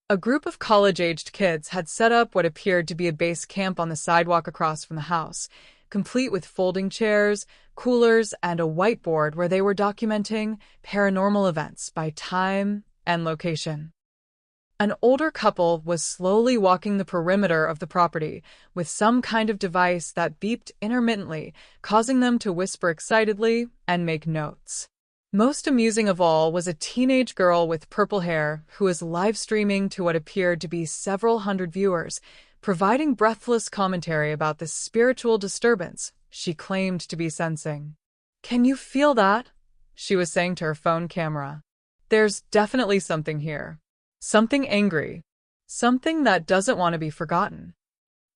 A group of college-aged kids had set up what appeared to be a base camp on the sidewalk across from the house, complete with folding chairs, coolers, and a whiteboard where they were documenting paranormal events by time and location. An older couple was slowly walking the perimeter of the property with some kind of device that beeped intermittently, causing them to whisper excitedly and make notes. Most amusing of all was a teenage girl with purple hair who was live streaming to what appeared to be several hundred viewers, providing breathless commentary about the spiritual disturbance she claimed to be sensing. "Can you feel that?" she was saying to her phone camera. "There's definitely something here. Something angry. Something that doesn't want to be forgotten."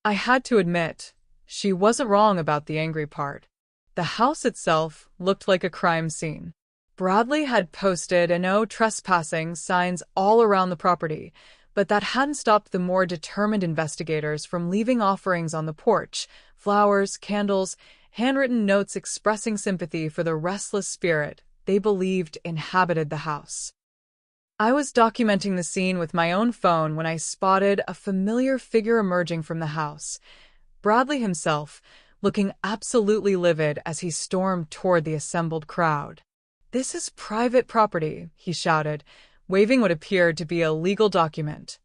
I had to admit, she wasn't wrong about the angry part. The house itself looked like a crime scene. Bradley had posted no trespassing signs all around the property, but that hadn't stopped the more determined investigators from leaving offerings on the porch, flowers, candles, handwritten notes expressing sympathy for the restless spirit they believed inhabited the house. I was documenting the scene with my own phone when I spotted a familiar figure emerging from the house. Bradley himself, looking absolutely livid as he stormed toward the assembled crowd. "This is private property," he shouted, waving what appeared to be a legal document.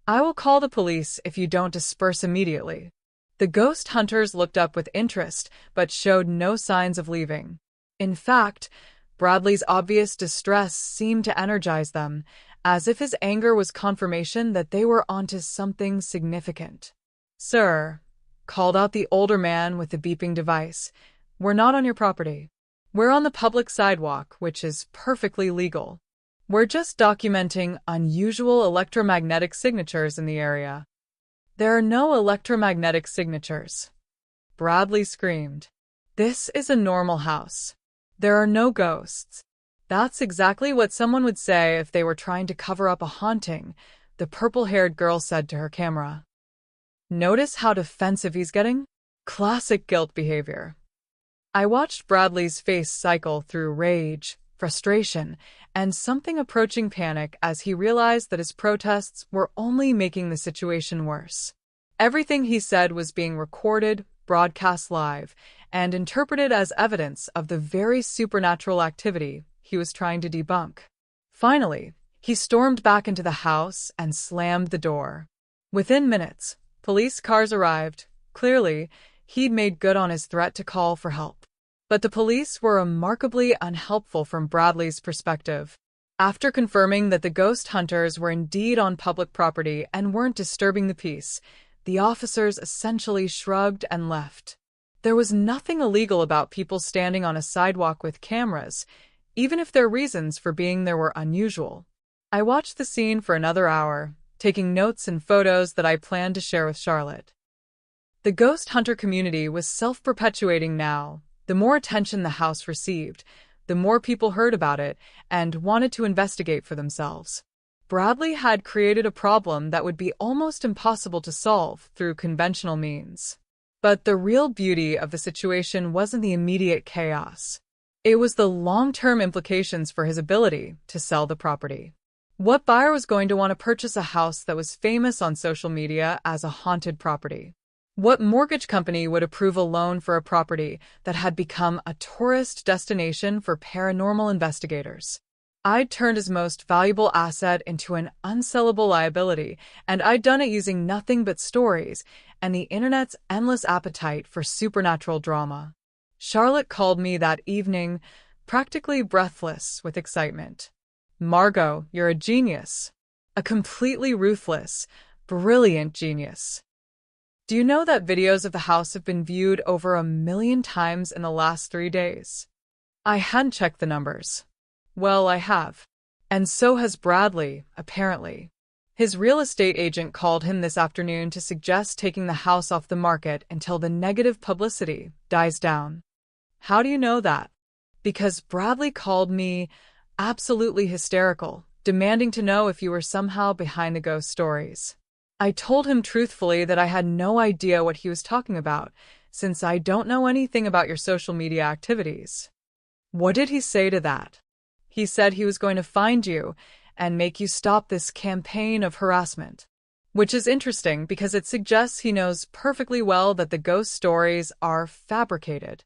"I will call the police if you don't disperse immediately." The ghost hunters looked up with interest, but showed no signs of leaving. In fact, Bradley's obvious distress seemed to energize them, as if his anger was confirmation that they were onto something significant. "Sir," called out the older man with the beeping device, "we're not on your property. We're on the public sidewalk, which is perfectly legal. We're just documenting unusual electromagnetic signatures in the area." "There are no electromagnetic signatures," Bradley screamed. "This is a normal house. There are no ghosts." "That's exactly what someone would say if they were trying to cover up a haunting," the purple-haired girl said to her camera. "Notice how defensive he's getting? Classic guilt behavior." I watched Bradley's face cycle through rage, frustration, and something approaching panic as he realized that his protests were only making the situation worse. Everything he said was being recorded, broadcast live, and interpreted as evidence of the very supernatural activity he was trying to debunk. Finally, he stormed back into the house and slammed the door. Within minutes, police cars arrived. Clearly, he'd made good on his threat to call for help. But the police were remarkably unhelpful from Bradley's perspective. After confirming that the ghost hunters were indeed on public property and weren't disturbing the peace, the officers essentially shrugged and left. There was nothing illegal about people standing on a sidewalk with cameras, even if their reasons for being there were unusual. I watched the scene for another hour, taking notes and photos that I planned to share with Charlotte. The ghost hunter community was self-perpetuating now. The more attention the house received, the more people heard about it and wanted to investigate for themselves. Bradley had created a problem that would be almost impossible to solve through conventional means. But the real beauty of the situation wasn't the immediate chaos. It was the long-term implications for his ability to sell the property. What buyer was going to want to purchase a house that was famous on social media as a haunted property? What mortgage company would approve a loan for a property that had become a tourist destination for paranormal investigators? I'd turned his most valuable asset into an unsellable liability, and I'd done it using nothing but stories and the internet's endless appetite for supernatural drama. Charlotte called me that evening, practically breathless with excitement. "Margot, you're a genius. A completely ruthless, brilliant genius. Do you know that videos of the house have been viewed over 1 million times in the last 3 days?" I hadn't checked the numbers. Well, I have. And so has Bradley, apparently. His real estate agent called him this afternoon to suggest taking the house off the market until the negative publicity dies down. How do you know that? Because Bradley called me absolutely hysterical, demanding to know if you were somehow behind the ghost stories. I told him truthfully that I had no idea what he was talking about, since I don't know anything about your social media activities. What did he say to that? He said he was going to find you and make you stop this campaign of harassment. Which is interesting because it suggests he knows perfectly well that the ghost stories are fabricated.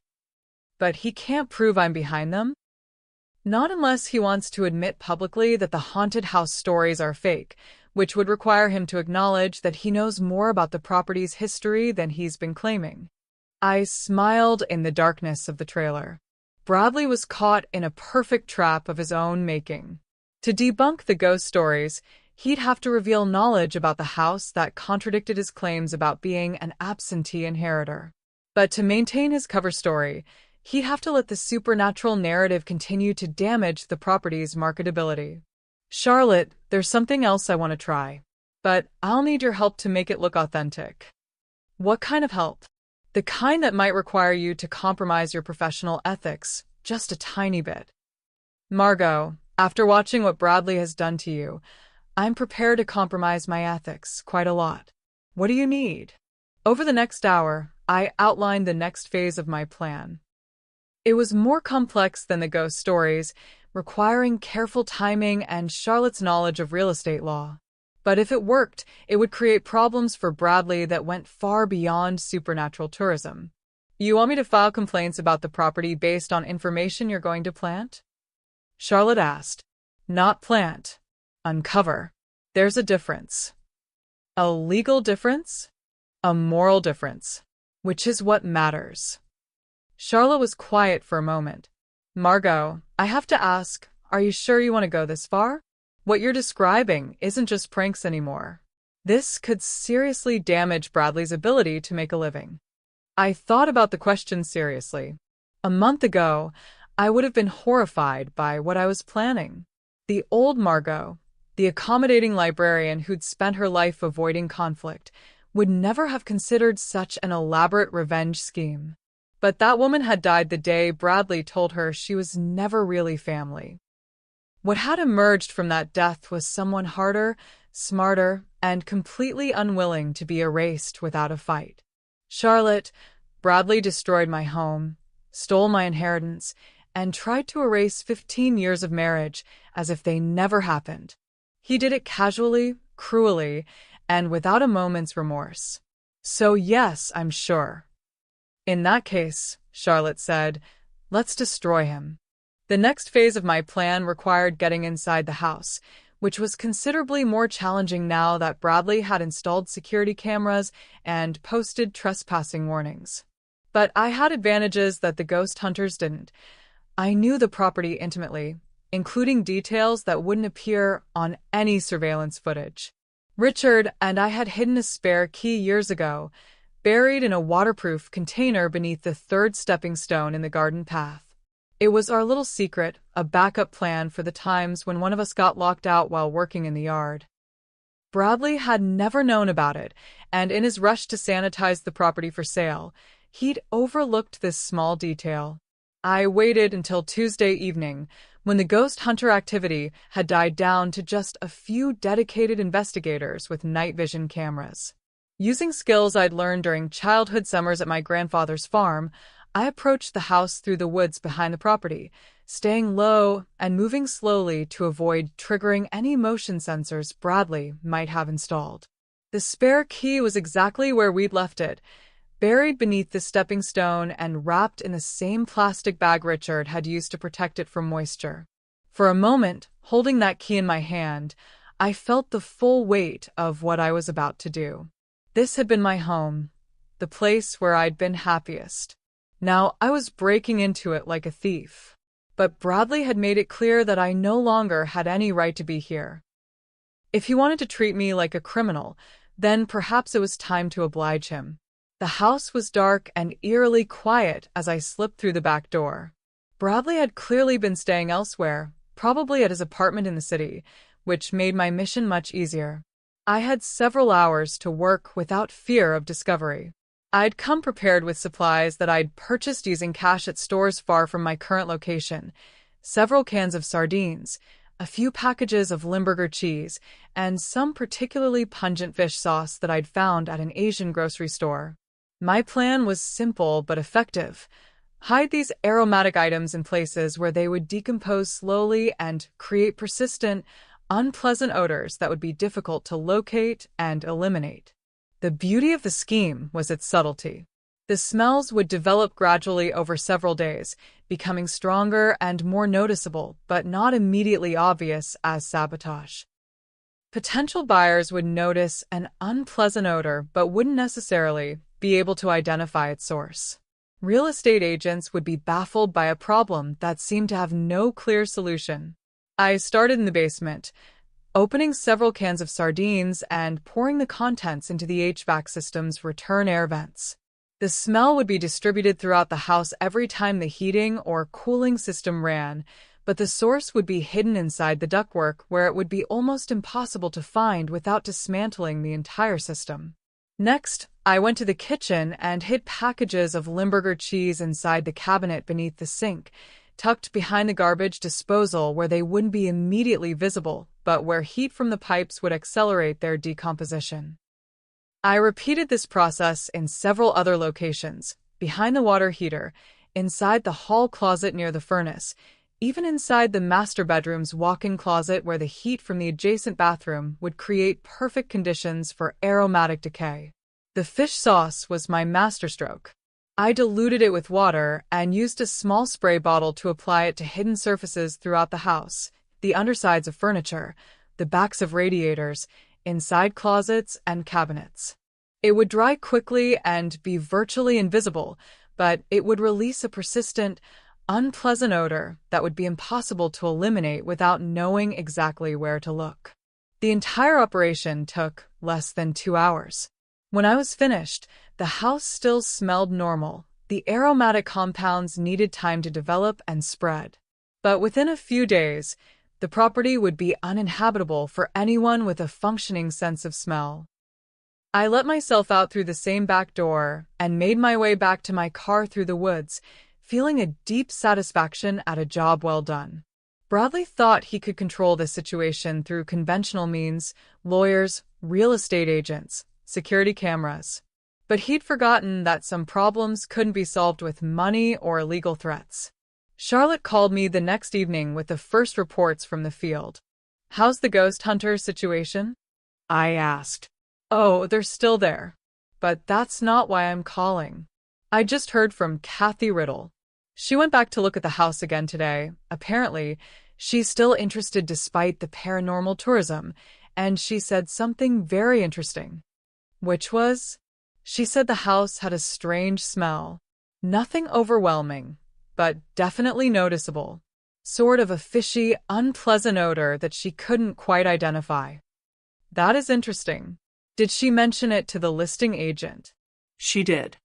But he can't prove I'm behind them? Not unless he wants to admit publicly that the haunted house stories are fake, which would require him to acknowledge that he knows more about the property's history than he's been claiming. I smiled in the darkness of the trailer. Bradley was caught in a perfect trap of his own making. To debunk the ghost stories, he'd have to reveal knowledge about the house that contradicted his claims about being an absentee inheritor. But to maintain his cover story, he'd have to let the supernatural narrative continue to damage the property's marketability. "Charlotte, there's something else I want to try. But I'll need your help to make it look authentic." "What kind of help?" "The kind that might require you to compromise your professional ethics, just a tiny bit." "Margot, after watching what Bradley has done to you, I'm prepared to compromise my ethics quite a lot." "What do you need?" Over the next hour, I outlined the next phase of my plan. It was more complex than the ghost stories, requiring careful timing and Charlotte's knowledge of real estate law. But if it worked, it would create problems for Bradley that went far beyond supernatural tourism. "You want me to file complaints about the property based on information you're going to plant?" Charlotte asked. "Not plant. Uncover. There's a difference." "A legal difference?" "A moral difference. Which is what matters." Charlotte was quiet for a moment. "Margot, I have to ask, are you sure you want to go this far? What you're describing isn't just pranks anymore. This could seriously damage Bradley's ability to make a living." I thought about the question seriously. A month ago, I would have been horrified by what I was planning. The old Margot, the accommodating librarian who'd spent her life avoiding conflict, would never have considered such an elaborate revenge scheme. But that woman had died the day Bradley told her she was never really family. What had emerged from that death was someone harder, smarter, and completely unwilling to be erased without a fight. "Charlotte, Bradley destroyed my home, stole my inheritance, and tried to erase 15 years of marriage as if they never happened. He did it casually, cruelly, and without a moment's remorse. So yes, I'm sure." "In that case," Charlotte said, "let's destroy him." The next phase of my plan required getting inside the house, which was considerably more challenging now that Bradley had installed security cameras and posted trespassing warnings. But I had advantages that the ghost hunters didn't. I knew the property intimately, including details that wouldn't appear on any surveillance footage. Richard and I had hidden a spare key years ago, buried in a waterproof container beneath the third stepping stone in the garden path. It was our little secret, a backup plan for the times when one of us got locked out while working in the yard. Bradley had never known about it, and in his rush to sanitize the property for sale, he'd overlooked this small detail. I waited until Tuesday evening, when the ghost hunter activity had died down to just a few dedicated investigators with night vision cameras. Using skills I'd learned during childhood summers at my grandfather's farm, I approached the house through the woods behind the property, staying low and moving slowly to avoid triggering any motion sensors Bradley might have installed. The spare key was exactly where we'd left it, buried beneath the stepping stone and wrapped in the same plastic bag Richard had used to protect it from moisture. For a moment, holding that key in my hand, I felt the full weight of what I was about to do. This had been my home, the place where I'd been happiest. Now I was breaking into it like a thief. But Bradley had made it clear that I no longer had any right to be here. If he wanted to treat me like a criminal, then perhaps it was time to oblige him. The house was dark and eerily quiet as I slipped through the back door. Bradley had clearly been staying elsewhere, probably at his apartment in the city, which made my mission much easier. I had several hours to work without fear of discovery. I'd come prepared with supplies that I'd purchased using cash at stores far from my current location, several cans of sardines, a few packages of Limburger cheese, and some particularly pungent fish sauce that I'd found at an Asian grocery store. My plan was simple but effective. Hide these aromatic items in places where they would decompose slowly and create persistent, unpleasant odors that would be difficult to locate and eliminate. The beauty of the scheme was its subtlety. The smells would develop gradually over several days, becoming stronger and more noticeable, but not immediately obvious as sabotage. Potential buyers would notice an unpleasant odor but wouldn't necessarily be able to identify its source. Real estate agents would be baffled by a problem that seemed to have no clear solution. I started in the basement, opening several cans of sardines and pouring the contents into the HVAC system's return air vents. The smell would be distributed throughout the house every time the heating or cooling system ran, but the source would be hidden inside the ductwork where it would be almost impossible to find without dismantling the entire system. Next, I went to the kitchen and hid packages of Limburger cheese inside the cabinet beneath the sink, tucked behind the garbage disposal where they wouldn't be immediately visible, but where heat from the pipes would accelerate their decomposition. I repeated this process in several other locations, behind the water heater, inside the hall closet near the furnace, even inside the master bedroom's walk-in closet where the heat from the adjacent bathroom would create perfect conditions for aromatic decay. The fish sauce was my masterstroke. I diluted it with water and used a small spray bottle to apply it to hidden surfaces throughout the house, the undersides of furniture, the backs of radiators, inside closets and cabinets. It would dry quickly and be virtually invisible, but it would release a persistent, unpleasant odor that would be impossible to eliminate without knowing exactly where to look. The entire operation took less than 2 hours. When I was finished, the house still smelled normal. The aromatic compounds needed time to develop and spread. But within a few days, the property would be uninhabitable for anyone with a functioning sense of smell. I let myself out through the same back door and made my way back to my car through the woods, feeling a deep satisfaction at a job well done. Bradley thought he could control this situation through conventional means, lawyers, real estate agents, security cameras. But he'd forgotten that some problems couldn't be solved with money or legal threats. Charlotte called me the next evening with the first reports from the field. "How's the ghost hunter situation?" I asked. "Oh, they're still there. But that's not why I'm calling. I just heard from Kathy Riddle. She went back to look at the house again today. Apparently, she's still interested despite the paranormal tourism, and she said something very interesting." Which was? She said the house had a strange smell. Nothing overwhelming, but definitely noticeable. Sort of a fishy, unpleasant odor that she couldn't quite identify. That is interesting. Did she mention it to the listing agent? She did.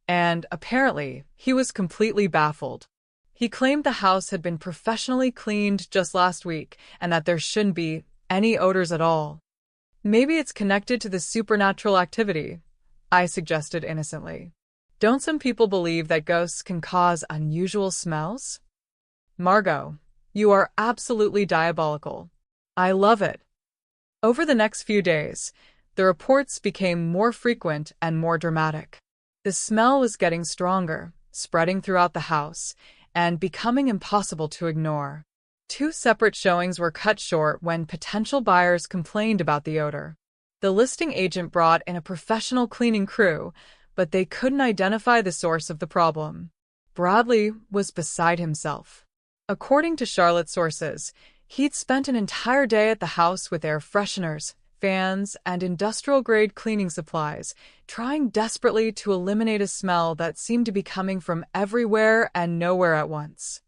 And apparently, he was completely baffled. He claimed the house had been professionally cleaned just last week and that there shouldn't be any odors at all. Maybe it's connected to the supernatural activity, I suggested innocently. Don't some people believe that ghosts can cause unusual smells? Margot, you are absolutely diabolical. I love it. Over the next few days, the reports became more frequent and more dramatic. The smell was getting stronger, spreading throughout the house and becoming impossible to ignore. Two separate showings were cut short when potential buyers complained about the odor. The listing agent brought in a professional cleaning crew, but they couldn't identify the source of the problem. Bradley was beside himself. According to Charlotte's sources, he'd spent an entire day at the house with air fresheners, fans, and industrial-grade cleaning supplies, trying desperately to eliminate a smell that seemed to be coming from everywhere and nowhere at once.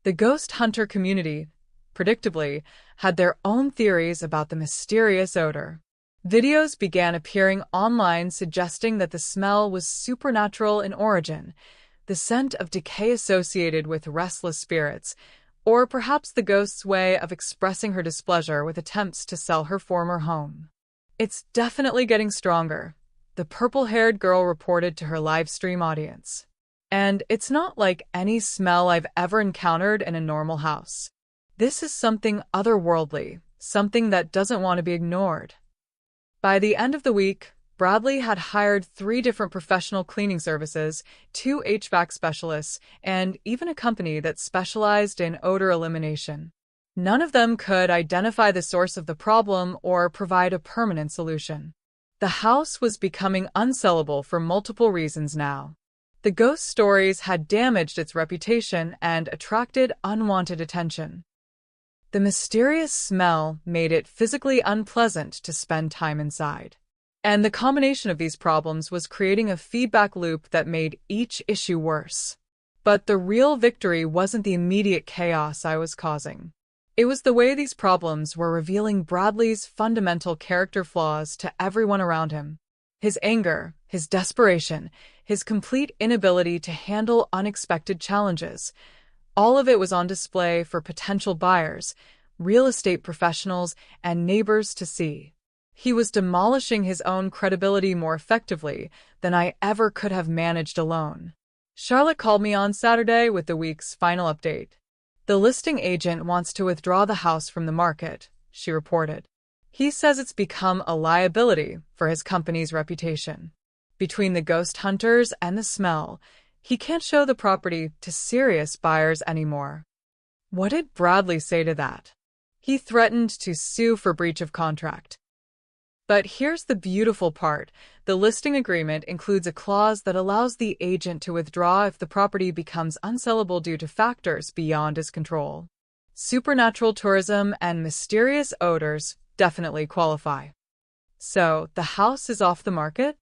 The ghost hunter community, predictably, had their own theories about the mysterious odor. Videos began appearing online suggesting that the smell was supernatural in origin, the scent of decay associated with restless spirits, or perhaps the ghost's way of expressing her displeasure with attempts to sell her former home. "It's definitely getting stronger," the purple-haired girl reported to her live stream audience. "And it's not like any smell I've ever encountered in a normal house. This is something otherworldly, something that doesn't want to be ignored." By the end of the week, Bradley had hired 3 different professional cleaning services, 2 HVAC specialists, and even a company that specialized in odor elimination. None of them could identify the source of the problem or provide a permanent solution. The house was becoming unsellable for multiple reasons now. The ghost stories had damaged its reputation and attracted unwanted attention. The mysterious smell made it physically unpleasant to spend time inside. And the combination of these problems was creating a feedback loop that made each issue worse. But the real victory wasn't the immediate chaos I was causing. It was the way these problems were revealing Bradley's fundamental character flaws to everyone around him. His anger, his desperation, his complete inability to handle unexpected challenges. All of it was on display for potential buyers, real estate professionals, and neighbors to see. He was demolishing his own credibility more effectively than I ever could have managed alone. Charlotte called me on Saturday with the week's final update. "The listing agent wants to withdraw the house from the market," she reported. "He says it's become a liability for his company's reputation. Between the ghost hunters and the smell, he can't show the property to serious buyers anymore." What did Bradley say to that? He threatened to sue for breach of contract. But here's the beautiful part. The listing agreement includes a clause that allows the agent to withdraw if the property becomes unsellable due to factors beyond his control. Supernatural tourism and mysterious odors definitely qualify. So, the house is off the market?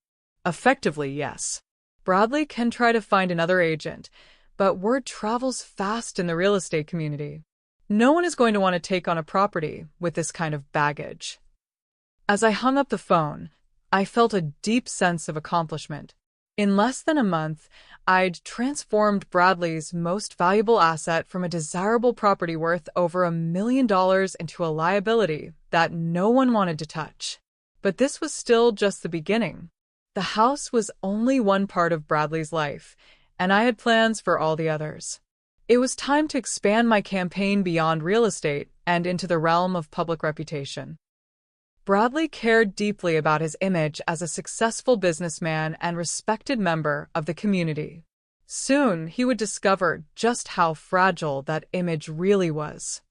Effectively, yes. Bradley can try to find another agent, but word travels fast in the real estate community. No one is going to want to take on a property with this kind of baggage. As I hung up the phone, I felt a deep sense of accomplishment. In less than a month, I'd transformed Bradley's most valuable asset from a desirable property worth over $1 million into a liability that no one wanted to touch. But this was still just the beginning. The house was only one part of Bradley's life, and I had plans for all the others. It was time to expand my campaign beyond real estate and into the realm of public reputation. Bradley cared deeply about his image as a successful businessman and respected member of the community. Soon, he would discover just how fragile that image really was.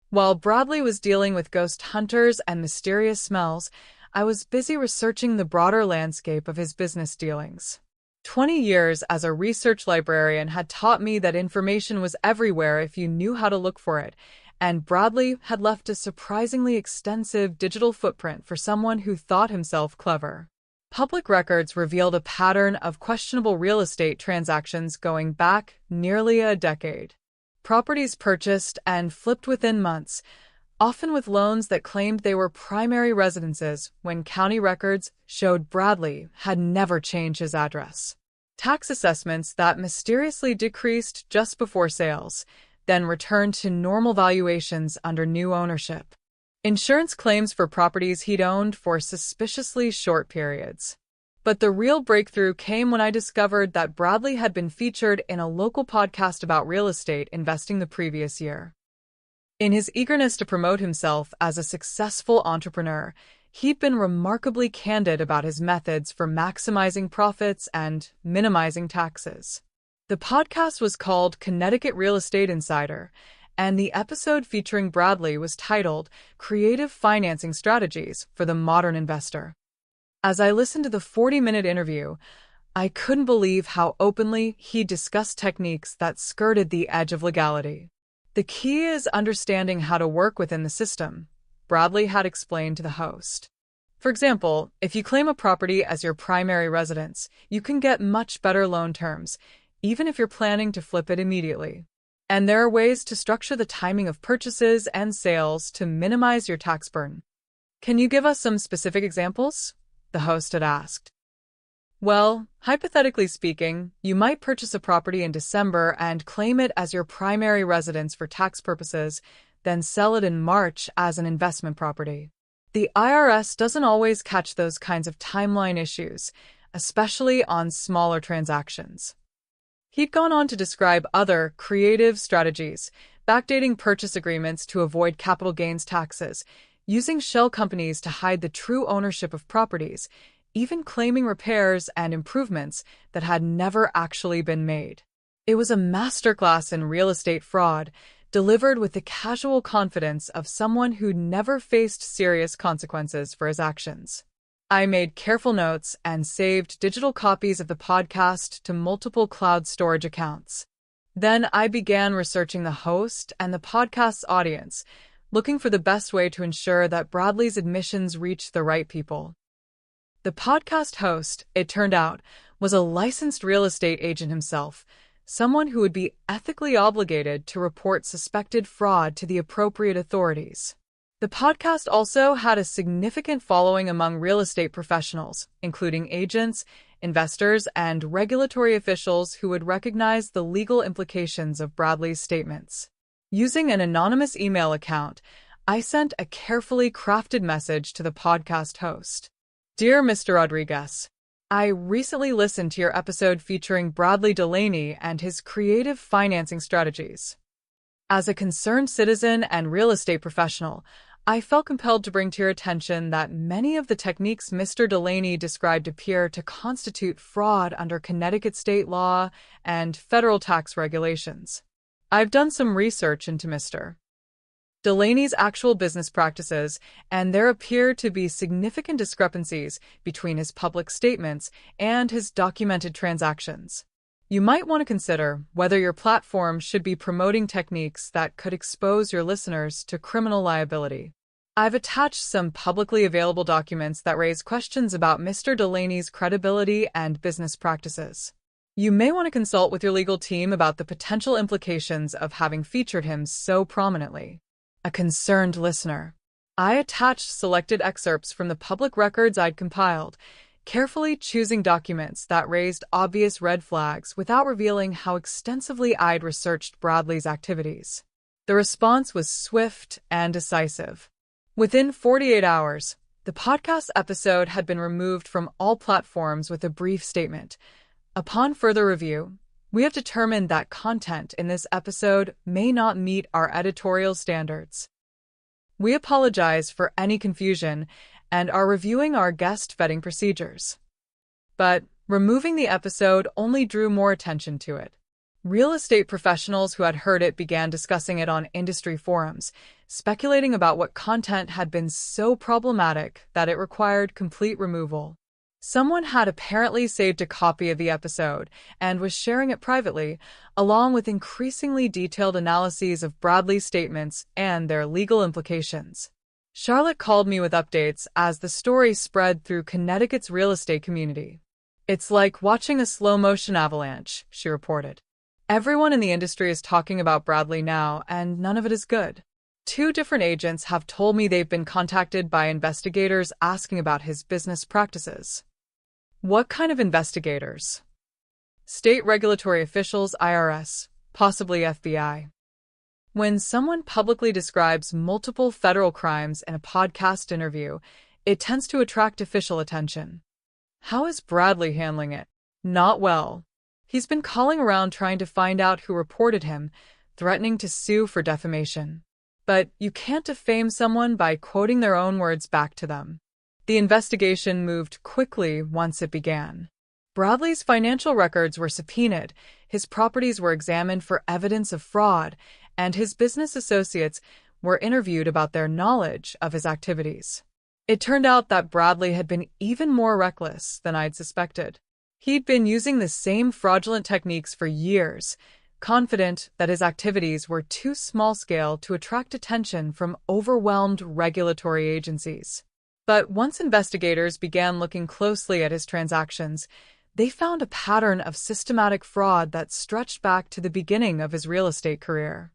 While Bradley was dealing with ghost hunters and mysterious smells, I was busy researching the broader landscape of his business dealings. 20 years as a research librarian had taught me that information was everywhere if you knew how to look for it, and Bradley had left a surprisingly extensive digital footprint for someone who thought himself clever. Public records revealed a pattern of questionable real estate transactions going back nearly a decade. Properties purchased and flipped within months, often with loans that claimed they were primary residences when county records showed Bradley had never changed his address. Tax assessments that mysteriously decreased just before sales, then returned to normal valuations under new ownership. Insurance claims for properties he'd owned for suspiciously short periods. But the real breakthrough came when I discovered that Bradley had been featured in a local podcast about real estate investing the previous year. In his eagerness to promote himself as a successful entrepreneur, he'd been remarkably candid about his methods for maximizing profits and minimizing taxes. The podcast was called Connecticut Real Estate Insider, and the episode featuring Bradley was titled Creative Financing Strategies for the Modern Investor. As I listened to the 40-minute interview, I couldn't believe how openly he discussed techniques that skirted the edge of legality. The key is understanding how to work within the system, Bradley had explained to the host. For example, if you claim a property as your primary residence, you can get much better loan terms, even if you're planning to flip it immediately. And there are ways to structure the timing of purchases and sales to minimize your tax burden. Can you give us some specific examples? The host had asked. Well, hypothetically speaking, you might purchase a property in December and claim it as your primary residence for tax purposes, then sell it in March as an investment property. The IRS doesn't always catch those kinds of timeline issues, especially on smaller transactions. He'd gone on to describe other creative strategies, backdating purchase agreements to avoid capital gains taxes, using shell companies to hide the true ownership of properties, even claiming repairs and improvements that had never actually been made. It was a masterclass in real estate fraud, delivered with the casual confidence of someone who'd never faced serious consequences for his actions. I made careful notes and saved digital copies of the podcast to multiple cloud storage accounts. Then I began researching the host and the podcast's audience, looking for the best way to ensure that Bradley's admissions reached the right people. The podcast host, it turned out, was a licensed real estate agent himself, someone who would be ethically obligated to report suspected fraud to the appropriate authorities. The podcast also had a significant following among real estate professionals, including agents, investors, and regulatory officials who would recognize the legal implications of Bradley's statements. Using an anonymous email account, I sent a carefully crafted message to the podcast host. Dear Mr. Rodriguez, I recently listened to your episode featuring Bradley Delaney and his creative financing strategies. As a concerned citizen and real estate professional, I felt compelled to bring to your attention that many of the techniques Mr. Delaney described appear to constitute fraud under Connecticut state law and federal tax regulations. I've done some research into Mr. Delaney's actual business practices, and there appear to be significant discrepancies between his public statements and his documented transactions. You might want to consider whether your platform should be promoting techniques that could expose your listeners to criminal liability. I've attached some publicly available documents that raise questions about Mr. Delaney's credibility and business practices. You may want to consult with your legal team about the potential implications of having featured him so prominently. A concerned listener. I attached selected excerpts from the public records I'd compiled, carefully choosing documents that raised obvious red flags without revealing how extensively I'd researched Bradley's activities. The response was swift and decisive. Within 48 hours, the podcast episode had been removed from all platforms with a brief statement. Upon further review, we have determined that content in this episode may not meet our editorial standards. We apologize for any confusion and are reviewing our guest vetting procedures. But removing the episode only drew more attention to it. Real estate professionals who had heard it began discussing it on industry forums, speculating about what content had been so problematic that it required complete removal. Someone had apparently saved a copy of the episode and was sharing it privately, along with increasingly detailed analyses of Bradley's statements and their legal implications. Charlotte called me with updates as the story spread through Connecticut's real estate community. It's like watching a slow-motion avalanche, she reported. Everyone in the industry is talking about Bradley now, and none of it is good. 2 different agents have told me they've been contacted by investigators asking about his business practices. What kind of investigators? State regulatory officials, IRS, possibly FBI. When someone publicly describes multiple federal crimes in a podcast interview, it tends to attract official attention. How is Bradley handling it? Not well. He's been calling around trying to find out who reported him, threatening to sue for defamation. But you can't defame someone by quoting their own words back to them. The investigation moved quickly once it began. Bradley's financial records were subpoenaed, his properties were examined for evidence of fraud, and his business associates were interviewed about their knowledge of his activities. It turned out that Bradley had been even more reckless than I'd suspected. He'd been using the same fraudulent techniques for years, confident that his activities were too small-scale to attract attention from overwhelmed regulatory agencies. But once investigators began looking closely at his transactions, they found a pattern of systematic fraud that stretched back to the beginning of his real estate career.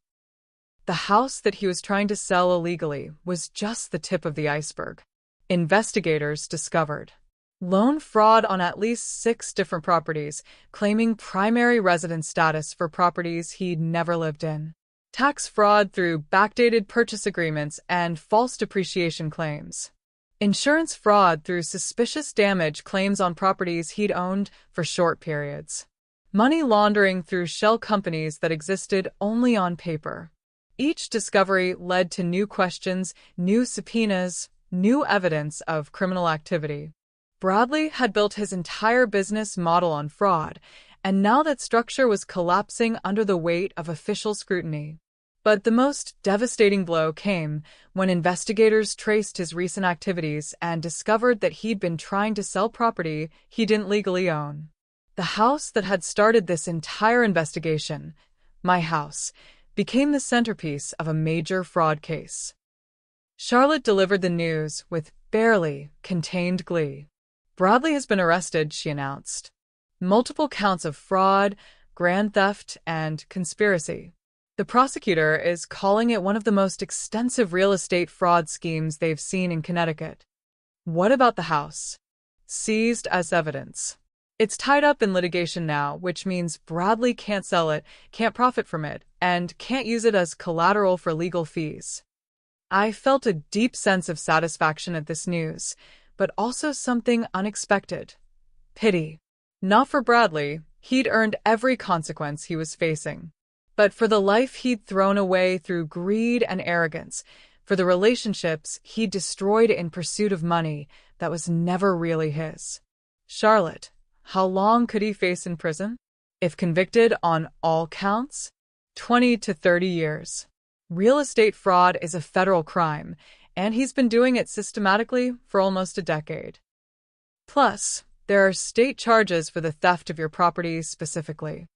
The house that he was trying to sell illegally was just the tip of the iceberg. Investigators discovered loan fraud on at least 6 different properties, claiming primary residence status for properties he'd never lived in. Tax fraud through backdated purchase agreements and false depreciation claims. Insurance fraud through suspicious damage claims on properties he'd owned for short periods. Money laundering through shell companies that existed only on paper. Each discovery led to new questions, new subpoenas, new evidence of criminal activity. Bradley had built his entire business model on fraud, and now that structure was collapsing under the weight of official scrutiny. But the most devastating blow came when investigators traced his recent activities and discovered that he'd been trying to sell property he didn't legally own. The house that had started this entire investigation, my house, became the centerpiece of a major fraud case. Charlotte delivered the news with barely contained glee. Bradley has been arrested, she announced. Multiple counts of fraud, grand theft, and conspiracy. The prosecutor is calling it one of the most extensive real estate fraud schemes they've seen in Connecticut. What about the house? Seized as evidence. It's tied up in litigation now, which means Bradley can't sell it, can't profit from it, and can't use it as collateral for legal fees. I felt a deep sense of satisfaction at this news, but also something unexpected. Pity. Not for Bradley, he'd earned every consequence he was facing. But for the life he'd thrown away through greed and arrogance, for the relationships he'd destroyed in pursuit of money that was never really his. Charlotte, how long could he face in prison? If convicted on all counts? 20 to 30 years. Real estate fraud is a federal crime, and he's been doing it systematically for almost a decade. Plus, there are state charges for the theft of your property specifically.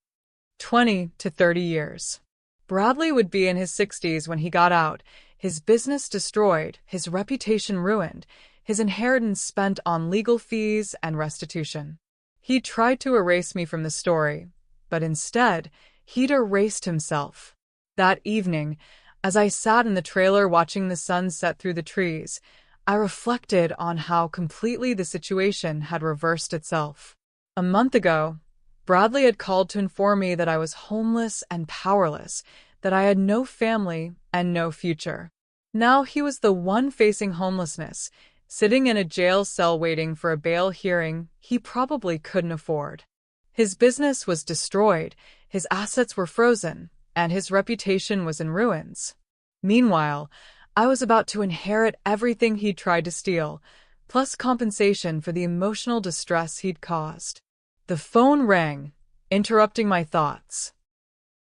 20 to 30 years. Bradley would be in his 60s when he got out, his business destroyed, his reputation ruined, his inheritance spent on legal fees and restitution. He tried to erase me from the story, but instead, he'd erased himself. That evening, as I sat in the trailer watching the sun set through the trees, I reflected on how completely the situation had reversed itself. A month ago, Bradley had called to inform me that I was homeless and powerless, that I had no family and no future. Now he was the one facing homelessness, sitting in a jail cell waiting for a bail hearing he probably couldn't afford. His business was destroyed, his assets were frozen, and his reputation was in ruins. Meanwhile, I was about to inherit everything he'd tried to steal, plus compensation for the emotional distress he'd caused. The phone rang, interrupting my thoughts.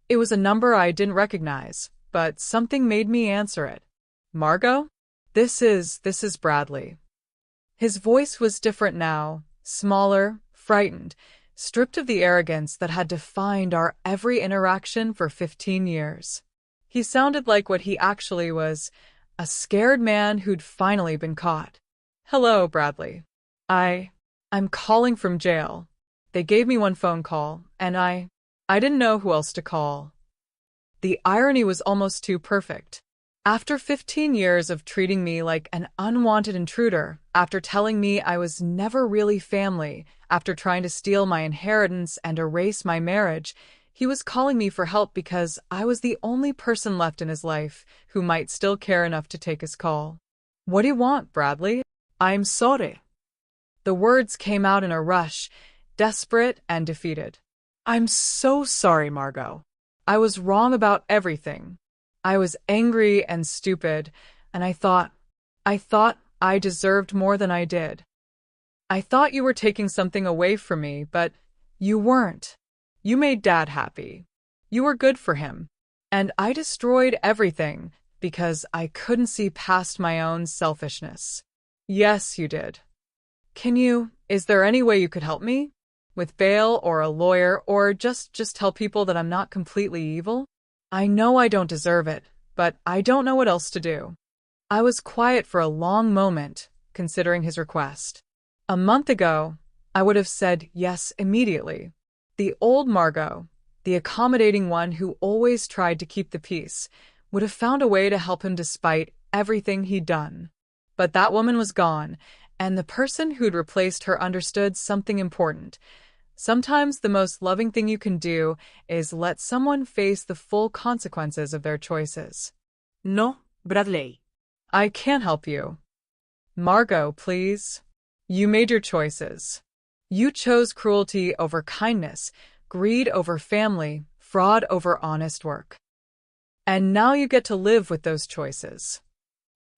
It was a number I didn't recognize, but something made me answer it. Margot? This is Bradley. His voice was different now, smaller, frightened, stripped of the arrogance that had defined our every interaction for 15 years. He sounded like what he actually was, a scared man who'd finally been caught. Hello, Bradley. I'm calling from jail. They gave me one phone call, and I didn't know who else to call. The irony was almost too perfect. After 15 years of treating me like an unwanted intruder, after telling me I was never really family, after trying to steal my inheritance and erase my marriage, he was calling me for help because I was the only person left in his life who might still care enough to take his call. What do you want, Bradley? I'm sorry. The words came out in a rush, desperate and defeated. I'm so sorry, Margot. I was wrong about everything. I was angry and stupid, and I thought I deserved more than I did. I thought you were taking something away from me, but you weren't. You made Dad happy. You were good for him. And I destroyed everything because I couldn't see past my own selfishness. Yes, you did. Is there any way you could help me? With bail or a lawyer, or just tell people that I'm not completely evil? I know I don't deserve it, but I don't know what else to do. I was quiet for a long moment, considering his request. A month ago, I would have said yes immediately. The old Margot, the accommodating one who always tried to keep the peace, would have found a way to help him despite everything he'd done. But that woman was gone, and the person who'd replaced her understood something important. Sometimes the most loving thing you can do is let someone face the full consequences of their choices. No, Bradley. I can't help you. Margot, please. You made your choices. You chose cruelty over kindness, greed over family, fraud over honest work. And now you get to live with those choices.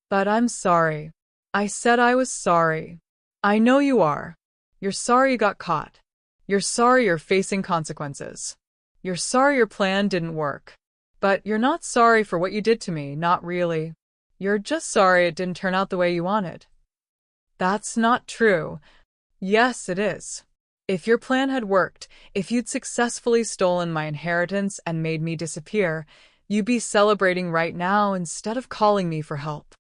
But I'm sorry. I said I was sorry. I know you are. You're sorry you got caught. You're sorry you're facing consequences. You're sorry your plan didn't work. But you're not sorry for what you did to me, not really. You're just sorry it didn't turn out the way you wanted. That's not true. Yes, it is. If your plan had worked, if you'd successfully stolen my inheritance and made me disappear, you'd be celebrating right now instead of calling me for help.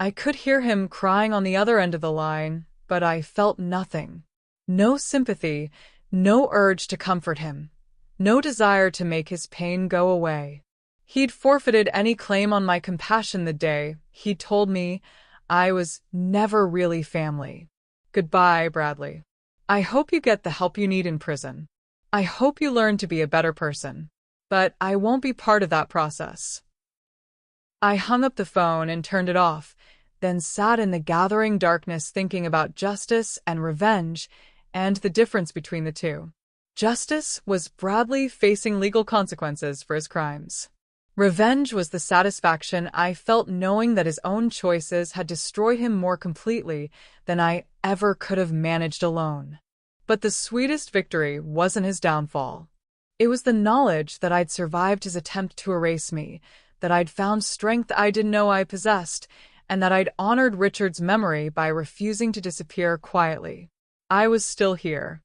I could hear him crying on the other end of the line, but I felt nothing. No sympathy, no urge to comfort him, no desire to make his pain go away. He'd forfeited any claim on my compassion the day he told me I was never really family. Goodbye, Bradley. I hope you get the help you need in prison. I hope you learn to be a better person. But I won't be part of that process. I hung up the phone and turned it off, then sat in the gathering darkness thinking about justice and revenge and the difference between the two. Justice was Bradley facing legal consequences for his crimes. Revenge was the satisfaction I felt knowing that his own choices had destroyed him more completely than I ever could have managed alone. But the sweetest victory wasn't his downfall. It was the knowledge that I'd survived his attempt to erase me, that I'd found strength I didn't know I possessed, and that I'd honored Richard's memory by refusing to disappear quietly. I was still here.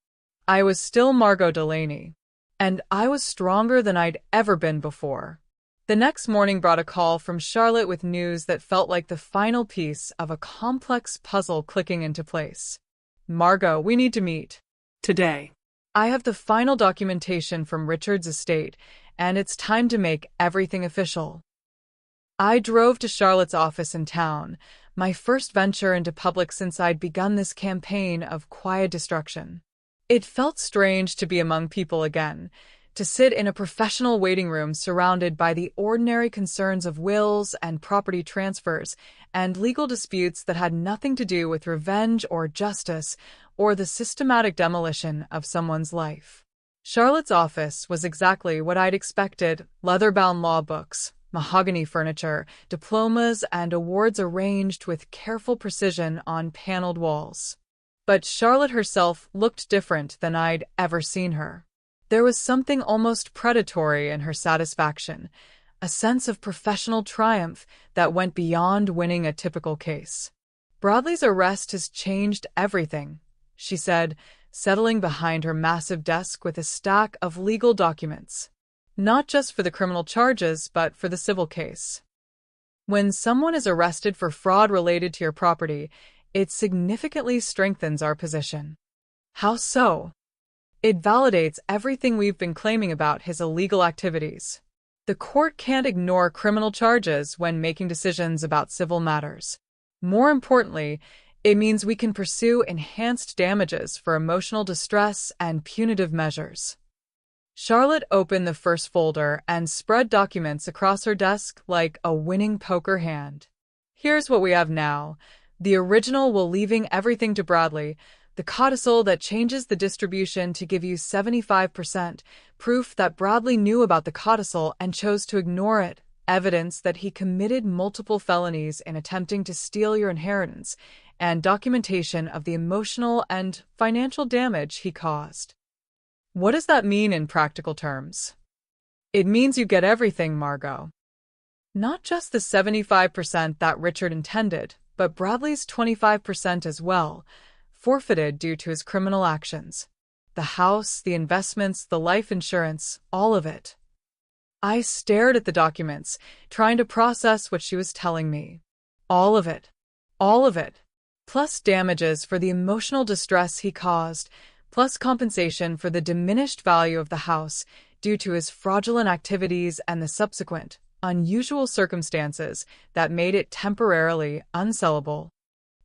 I was still Margot Delaney. And I was stronger than I'd ever been before. The next morning brought a call from Charlotte with news that felt like the final piece of a complex puzzle clicking into place. Margot, we need to meet. Today. I have the final documentation from Richard's estate, and it's time to make everything official. I drove to Charlotte's office in town, my first venture into public since I'd begun this campaign of quiet destruction. It felt strange to be among people again, to sit in a professional waiting room surrounded by the ordinary concerns of wills and property transfers and legal disputes that had nothing to do with revenge or justice or the systematic demolition of someone's life. Charlotte's office was exactly what I'd expected: leather-bound law books, mahogany furniture, diplomas, and awards arranged with careful precision on paneled walls. But Charlotte herself looked different than I'd ever seen her. There was something almost predatory in her satisfaction, a sense of professional triumph that went beyond winning a typical case. Bradley's arrest has changed everything, she said, settling behind her massive desk with a stack of legal documents. Not just for the criminal charges, but for the civil case. When someone is arrested for fraud related to your property, it significantly strengthens our position. How so? It validates everything we've been claiming about his illegal activities. The court can't ignore criminal charges when making decisions about civil matters. More importantly, it means we can pursue enhanced damages for emotional distress and punitive measures. Charlotte opened the first folder and spread documents across her desk like a winning poker hand. Here's what we have now. The original will leaving everything to Bradley, the codicil that changes the distribution to give you 75%, proof that Bradley knew about the codicil and chose to ignore it, evidence that he committed multiple felonies in attempting to steal your inheritance, and documentation of the emotional and financial damage he caused. What does that mean in practical terms? It means you get everything, Margot. Not just the 75% that Richard intended, but Bradley's 25% as well, forfeited due to his criminal actions. The house, the investments, the life insurance, all of it. I stared at the documents, trying to process what she was telling me. All of it. All of it. Plus damages for the emotional distress he caused, plus compensation for the diminished value of the house due to his fraudulent activities and the subsequent, unusual circumstances that made it temporarily unsellable.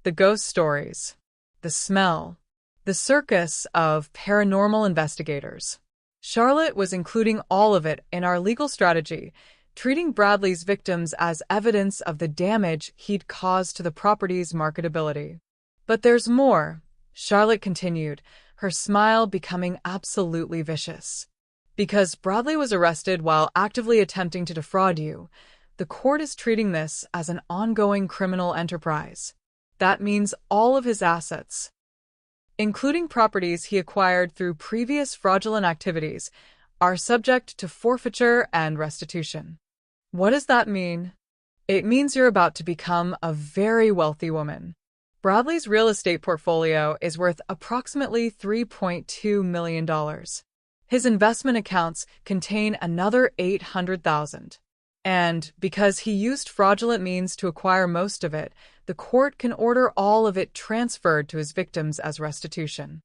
The ghost stories. The smell. The circus of paranormal investigators. Charlotte was including all of it in our legal strategy, treating Bradley's victims as evidence of the damage he'd caused to the property's marketability. But there's more, Charlotte continued, her smile becoming absolutely vicious. Because Bradley was arrested while actively attempting to defraud you, the court is treating this as an ongoing criminal enterprise. That means all of his assets, including properties he acquired through previous fraudulent activities, are subject to forfeiture and restitution. What does that mean? It means you're about to become a very wealthy woman. Bradley's real estate portfolio is worth approximately $3.2 million. His investment accounts contain another $800,000. And because he used fraudulent means to acquire most of it, the court can order all of it transferred to his victims as restitution.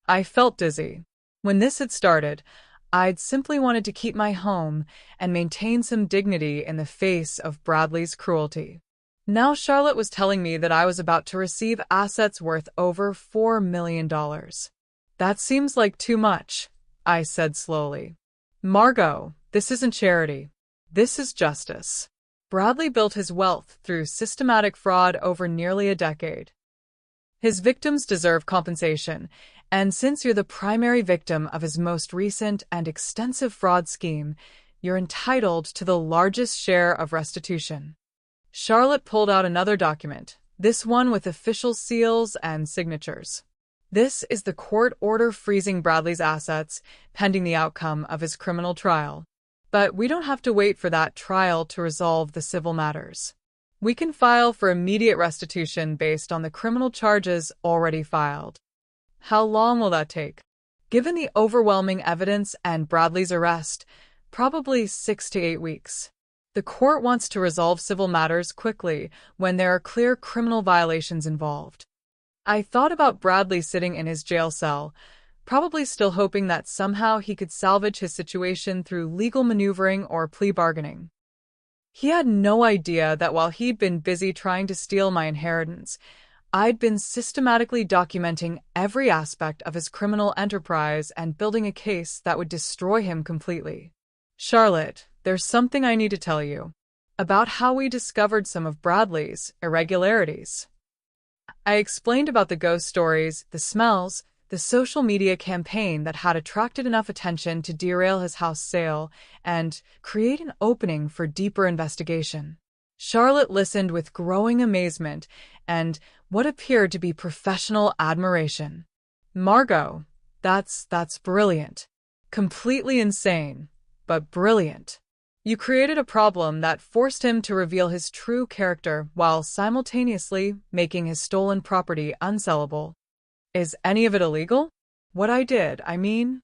I felt dizzy. When this had started, I'd simply wanted to keep my home and maintain some dignity in the face of Bradley's cruelty. Now Charlotte was telling me that I was about to receive assets worth over $4 million. That seems like too much, I said slowly. Margot, this isn't charity. This is justice. Bradley built his wealth through systematic fraud over nearly a decade. His victims deserve compensation, and since you're the primary victim of his most recent and extensive fraud scheme, you're entitled to the largest share of restitution. Charlotte pulled out another document, this one with official seals and signatures. This is the court order freezing Bradley's assets pending the outcome of his criminal trial. But we don't have to wait for that trial to resolve the civil matters. We can file for immediate restitution based on the criminal charges already filed. How long will that take? Given the overwhelming evidence and Bradley's arrest, probably 6 to 8 weeks. The court wants to resolve civil matters quickly when there are clear criminal violations involved. I thought about Bradley sitting in his jail cell, probably still hoping that somehow he could salvage his situation through legal maneuvering or plea bargaining. He had no idea that while he'd been busy trying to steal my inheritance, I'd been systematically documenting every aspect of his criminal enterprise and building a case that would destroy him completely. Charlotte, there's something I need to tell you about how we discovered some of Bradley's irregularities. I explained about the ghost stories, the smells, the social media campaign that had attracted enough attention to derail his house sale and create an opening for deeper investigation. Charlotte listened with growing amazement and what appeared to be professional admiration. Margot, that's brilliant. Completely insane, but brilliant. You created a problem that forced him to reveal his true character while simultaneously making his stolen property unsellable. Is any of it illegal? What I did, I mean?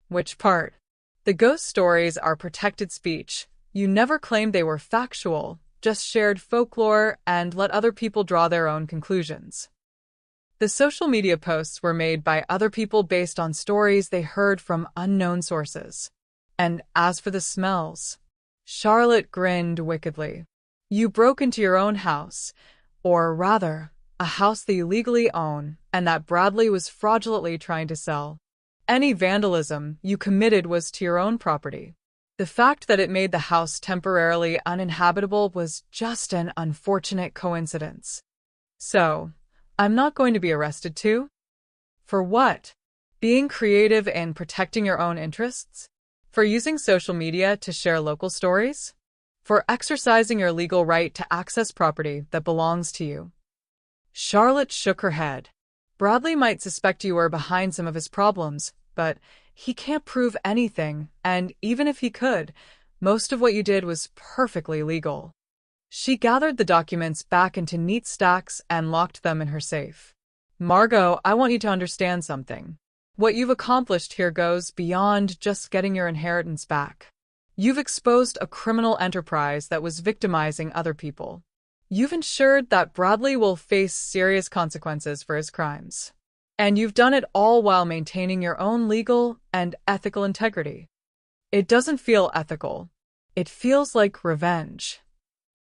Which part? The ghost stories are protected speech. You never claimed they were factual, just shared folklore and let other people draw their own conclusions. The social media posts were made by other people based on stories they heard from unknown sources. And as for the smells, Charlotte grinned wickedly. You broke into your own house, or rather, a house that you legally own and that Bradley was fraudulently trying to sell. Any vandalism you committed was to your own property. The fact that it made the house temporarily uninhabitable was just an unfortunate coincidence. So, I'm not going to be arrested too? For what? Being creative and protecting your own interests? For using social media to share local stories? For exercising your legal right to access property that belongs to you? Charlotte shook her head. Bradley might suspect you were behind some of his problems, but he can't prove anything, and even if he could, most of what you did was perfectly legal. She gathered the documents back into neat stacks and locked them in her safe. Margot, I want you to understand something. What you've accomplished here goes beyond just getting your inheritance back. You've exposed a criminal enterprise that was victimizing other people. You've ensured that Bradley will face serious consequences for his crimes. And you've done it all while maintaining your own legal and ethical integrity. It doesn't feel ethical. It feels like revenge.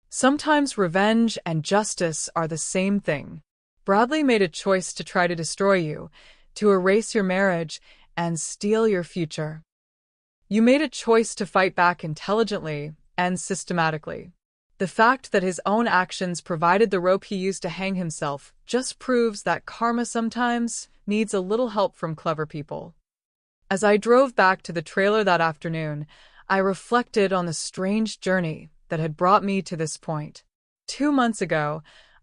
Sometimes revenge and justice are the same thing. Bradley made a choice to try to destroy you, to erase your marriage, and steal your future. You made a choice to fight back intelligently and systematically. The fact that his own actions provided the rope he used to hang himself just proves that karma sometimes needs a little help from clever people. As I drove back to the trailer that afternoon, I reflected on the strange journey that had brought me to this point. 2 months ago,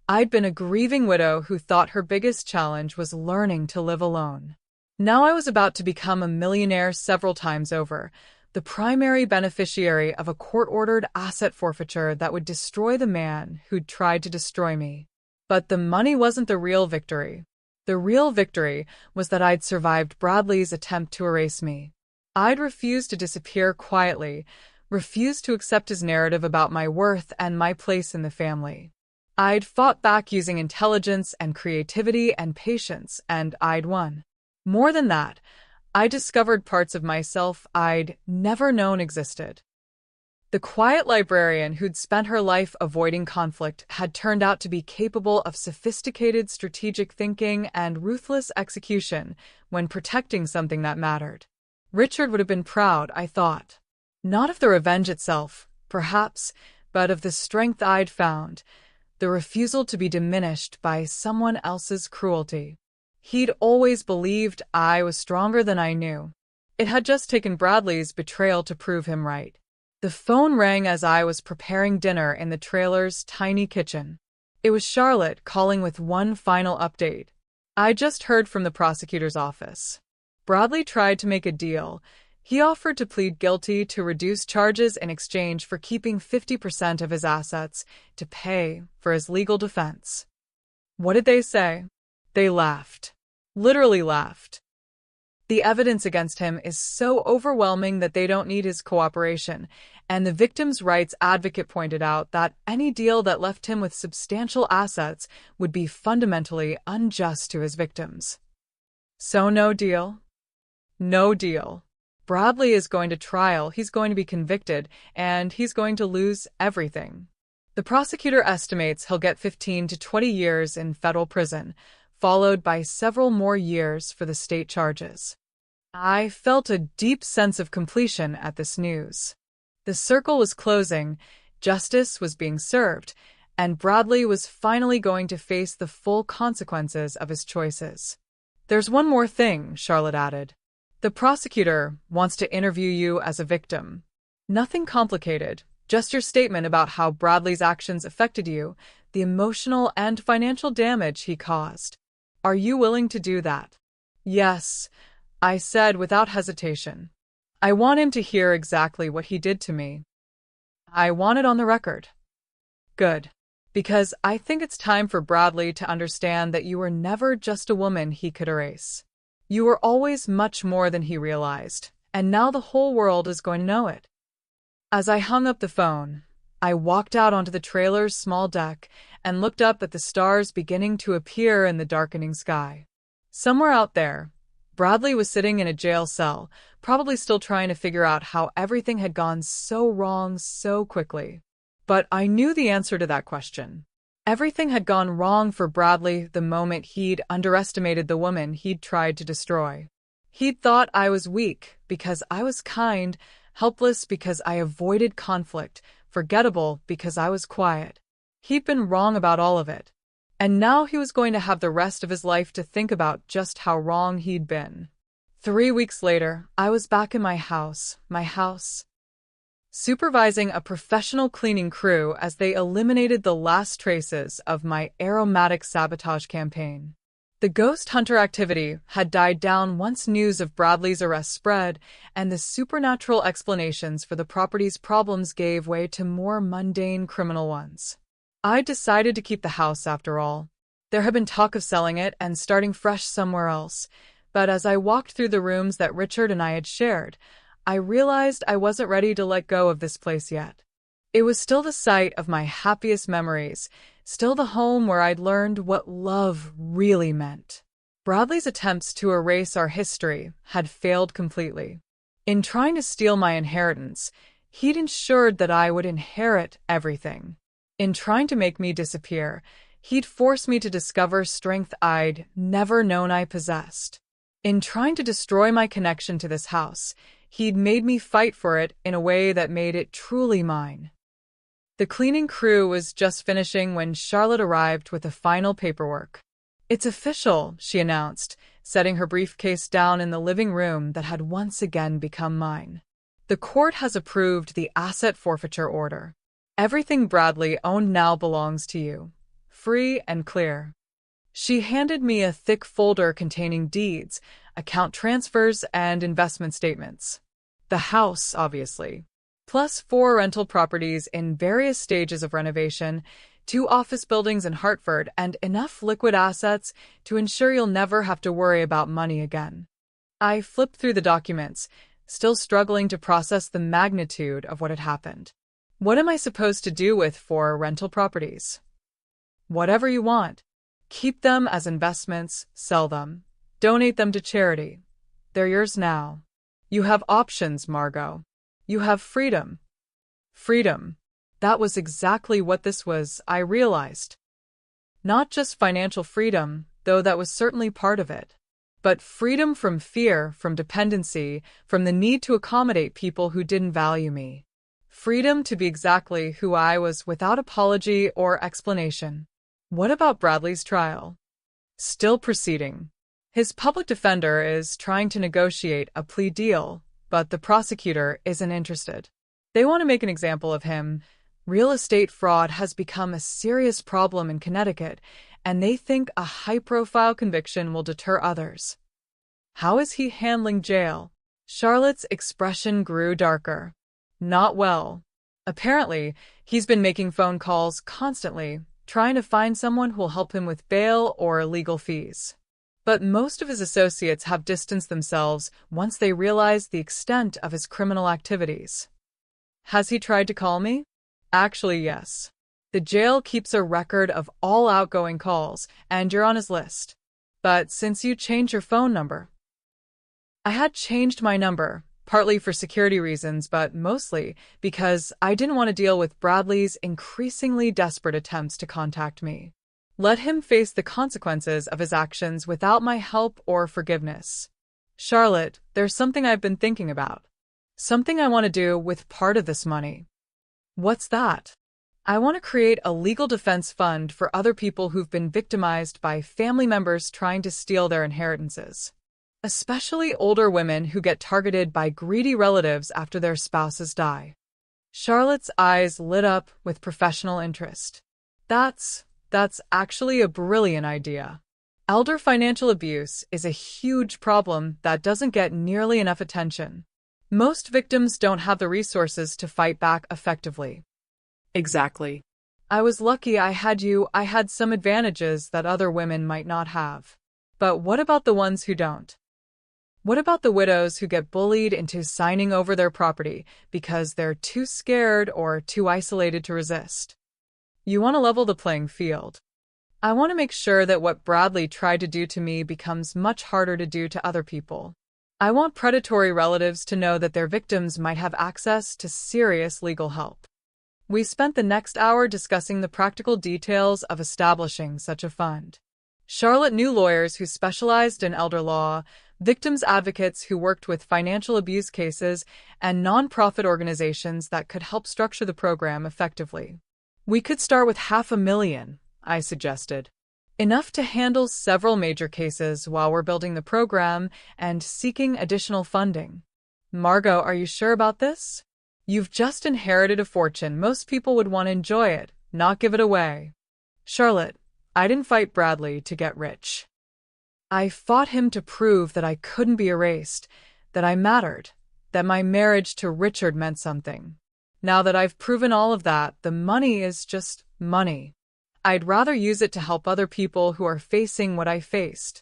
I'd been a grieving widow who thought her biggest challenge was learning to live alone. Now I was about to become a millionaire several times over, the primary beneficiary of a court-ordered asset forfeiture that would destroy the man who'd tried to destroy me. But the money wasn't the real victory. The real victory was that I'd survived Bradley's attempt to erase me. I'd refused to disappear quietly, refused to accept his narrative about my worth and my place in the family. I'd fought back using intelligence and creativity and patience, and I'd won. More than that, I discovered parts of myself I'd never known existed. The quiet librarian who'd spent her life avoiding conflict had turned out to be capable of sophisticated strategic thinking and ruthless execution when protecting something that mattered. Richard would have been proud, I thought. Not of the revenge itself, perhaps, but of the strength I'd found, the refusal to be diminished by someone else's cruelty. He'd always believed I was stronger than I knew. It had just taken Bradley's betrayal to prove him right. The phone rang as I was preparing dinner in the trailer's tiny kitchen. It was Charlotte calling with one final update. I just heard from the prosecutor's office. Bradley tried to make a deal. He offered to plead guilty to reduce charges in exchange for keeping 50% of his assets to pay for his legal defense. What did they say? They laughed. Literally laughed. The evidence against him is so overwhelming that they don't need his cooperation, and the victims' rights advocate pointed out that any deal that left him with substantial assets would be fundamentally unjust to his victims. So no deal? No deal. Bradley is going to trial, he's going to be convicted, and he's going to lose everything. The prosecutor estimates he'll get 15 to 20 years in federal prison, followed by several more years for the state charges. I felt a deep sense of completion at this news. The circle was closing, justice was being served, and Bradley was finally going to face the full consequences of his choices. There's one more thing, Charlotte added. The prosecutor wants to interview you as a victim. Nothing complicated, just your statement about how Bradley's actions affected you, the emotional and financial damage he caused. Are you willing to do that? Yes, I said without hesitation. I want him to hear exactly what he did to me. I want it on the record. Good. Because I think it's time for Bradley to understand that you were never just a woman he could erase. You were always much more than he realized, and now the whole world is going to know it. As I hung up the phone, I walked out onto the trailer's small deck and looked up at the stars beginning to appear in the darkening sky. Somewhere out there, Bradley was sitting in a jail cell, probably still trying to figure out how everything had gone so wrong so quickly. But I knew the answer to that question. Everything had gone wrong for Bradley the moment he'd underestimated the woman he'd tried to destroy. He'd thought I was weak because I was kind, helpless because I avoided conflict, forgettable because I was quiet. He'd been wrong about all of it. And now he was going to have the rest of his life to think about just how wrong he'd been. 3 weeks later, I was back in my house. supervising a professional cleaning crew as they eliminated the last traces of my aromatic sabotage campaign. The ghost hunter activity had died down once news of Bradley's arrest spread, and the supernatural explanations for the property's problems gave way to more mundane criminal ones. I decided to keep the house after all. There had been talk of selling it and starting fresh somewhere else, but as I walked through the rooms that Richard and I had shared, I realized I wasn't ready to let go of this place yet. It was still the site of my happiest memories, still the home where I'd learned what love really meant. Bradley's attempts to erase our history had failed completely. In trying to steal my inheritance, he'd ensured that I would inherit everything. In trying to make me disappear, he'd forced me to discover strength I'd never known I possessed. In trying to destroy my connection to this house, he'd made me fight for it in a way that made it truly mine. The cleaning crew was just finishing when Charlotte arrived with the final paperwork. "It's official," she announced, setting her briefcase down in the living room that had once again become mine. "The court has approved the asset forfeiture order. Everything Bradley owned now belongs to you. Free and clear." She handed me a thick folder containing deeds, account transfers, and investment statements. The house, obviously, plus 4 rental properties in various stages of renovation, 2 office buildings in Hartford, and enough liquid assets to ensure you'll never have to worry about money again. I flipped through the documents, still struggling to process the magnitude of what had happened. What am I supposed to do with 4 rental properties? Whatever you want. Keep them as investments, sell them, donate them to charity. They're yours now. You have options, Margot. You have freedom. Freedom. That was exactly what this was, I realized. Not just financial freedom, though that was certainly part of it, but freedom from fear, from dependency, from the need to accommodate people who didn't value me. Freedom to be exactly who I was without apology or explanation. What about Bradley's trial? Still proceeding. His public defender is trying to negotiate a plea deal, but the prosecutor isn't interested. They want to make an example of him. Real estate fraud has become a serious problem in Connecticut, and they think a high-profile conviction will deter others. How is he handling jail? Charlotte's expression grew darker. Not well. Apparently, he's been making phone calls constantly, trying to find someone who'll help him with bail or legal fees. But most of his associates have distanced themselves once they realize the extent of his criminal activities. Has he tried to call me? Actually, yes. The jail keeps a record of all outgoing calls, and you're on his list. But since you changed your phone number... I had changed my number, partly for security reasons, but mostly because I didn't want to deal with Bradley's increasingly desperate attempts to contact me. Let him face the consequences of his actions without my help or forgiveness. Charlotte, there's something I've been thinking about. Something I want to do with part of this money. What's that? I want to create a legal defense fund for other people who've been victimized by family members trying to steal their inheritances. Especially older women who get targeted by greedy relatives after their spouses die. Charlotte's eyes lit up with professional interest. That's actually a brilliant idea. Elder financial abuse is a huge problem that doesn't get nearly enough attention. Most victims don't have the resources to fight back effectively. Exactly. I was lucky I had some advantages that other women might not have. But what about the ones who don't? What about the widows who get bullied into signing over their property because they're too scared or too isolated to resist? You want to level the playing field. I want to make sure that what Bradley tried to do to me becomes much harder to do to other people. I want predatory relatives to know that their victims might have access to serious legal help. We spent the next hour discussing the practical details of establishing such a fund. Charlotte knew lawyers who specialized in elder law, victims advocates who worked with financial abuse cases, and nonprofit organizations that could help structure the program effectively. We could start with $500,000, I suggested. Enough to handle several major cases while we're building the program and seeking additional funding. Margot, are you sure about this? You've just inherited a fortune. Most people would want to enjoy it, not give it away. Charlotte, I didn't fight Bradley to get rich. I fought him to prove that I couldn't be erased, that I mattered, that my marriage to Richard meant something. Now that I've proven all of that, the money is just money. I'd rather use it to help other people who are facing what I faced.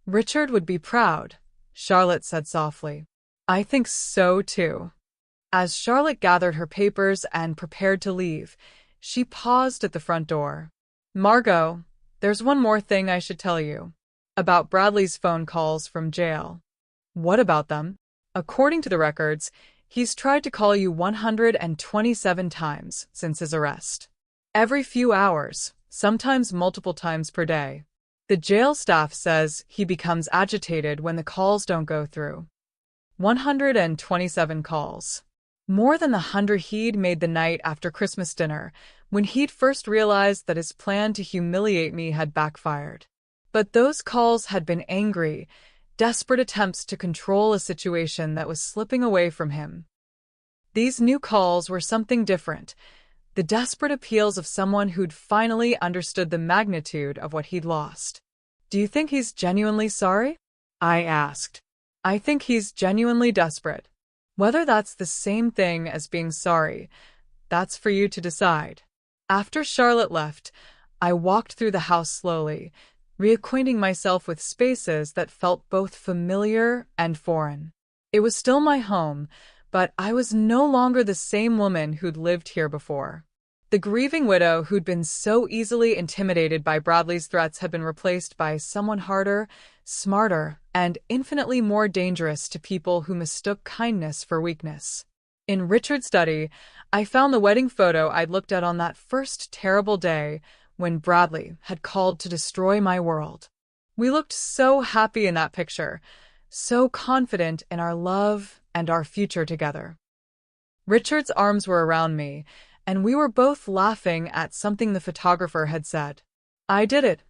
Richard would be proud, Charlotte said softly. I think so too. As Charlotte gathered her papers and prepared to leave, she paused at the front door. Margot, there's one more thing I should tell you. About Bradley's phone calls from jail. What about them? According to the records, he's tried to call you 127 times since his arrest. Every few hours, sometimes multiple times per day. The jail staff says he becomes agitated when the calls don't go through. 127 calls. More than the 100 he'd made the night after Christmas dinner, when he'd first realized that his plan to humiliate me had backfired. But those calls had been angry, desperate attempts to control a situation that was slipping away from him. These new calls were something different, the desperate appeals of someone who'd finally understood the magnitude of what he'd lost. Do you think he's genuinely sorry? I asked. I think he's genuinely desperate. Whether that's the same thing as being sorry, that's for you to decide. After Charlotte left, I walked through the house slowly, reacquainting myself with spaces that felt both familiar and foreign. It was still my home, but I was no longer the same woman who'd lived here before. The grieving widow who'd been so easily intimidated by Bradley's threats had been replaced by someone harder, smarter, and infinitely more dangerous to people who mistook kindness for weakness. In Richard's study, I found the wedding photo I'd looked at on that first terrible day when Bradley had called to destroy my world. We looked so happy in that picture, so confident in our love and our future together. Richard's arms were around me, and we were both laughing at something the photographer had said. I did it,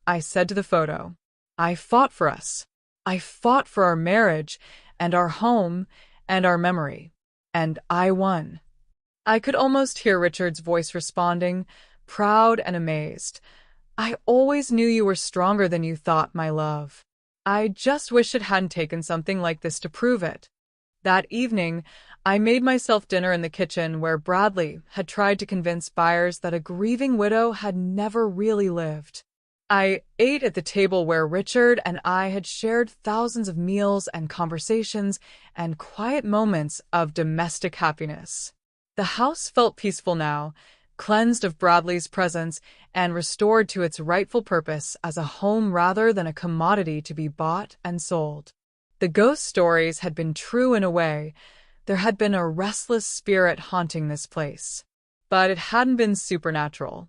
I said to the photo. I fought for us. I fought for our marriage and our home and our memory. And I won. I could almost hear Richard's voice responding, proud and amazed. I always knew you were stronger than you thought, my love. I just wish it hadn't taken something like this to prove it. That evening, I made myself dinner in the kitchen where Bradley had tried to convince buyers that a grieving widow had never really lived. I ate at the table where Richard and I had shared thousands of meals and conversations and quiet moments of domestic happiness. The house felt peaceful now, cleansed of Bradley's presence and restored to its rightful purpose as a home rather than a commodity to be bought and sold. The ghost stories had been true in a way. There had been a restless spirit haunting this place. But it hadn't been supernatural.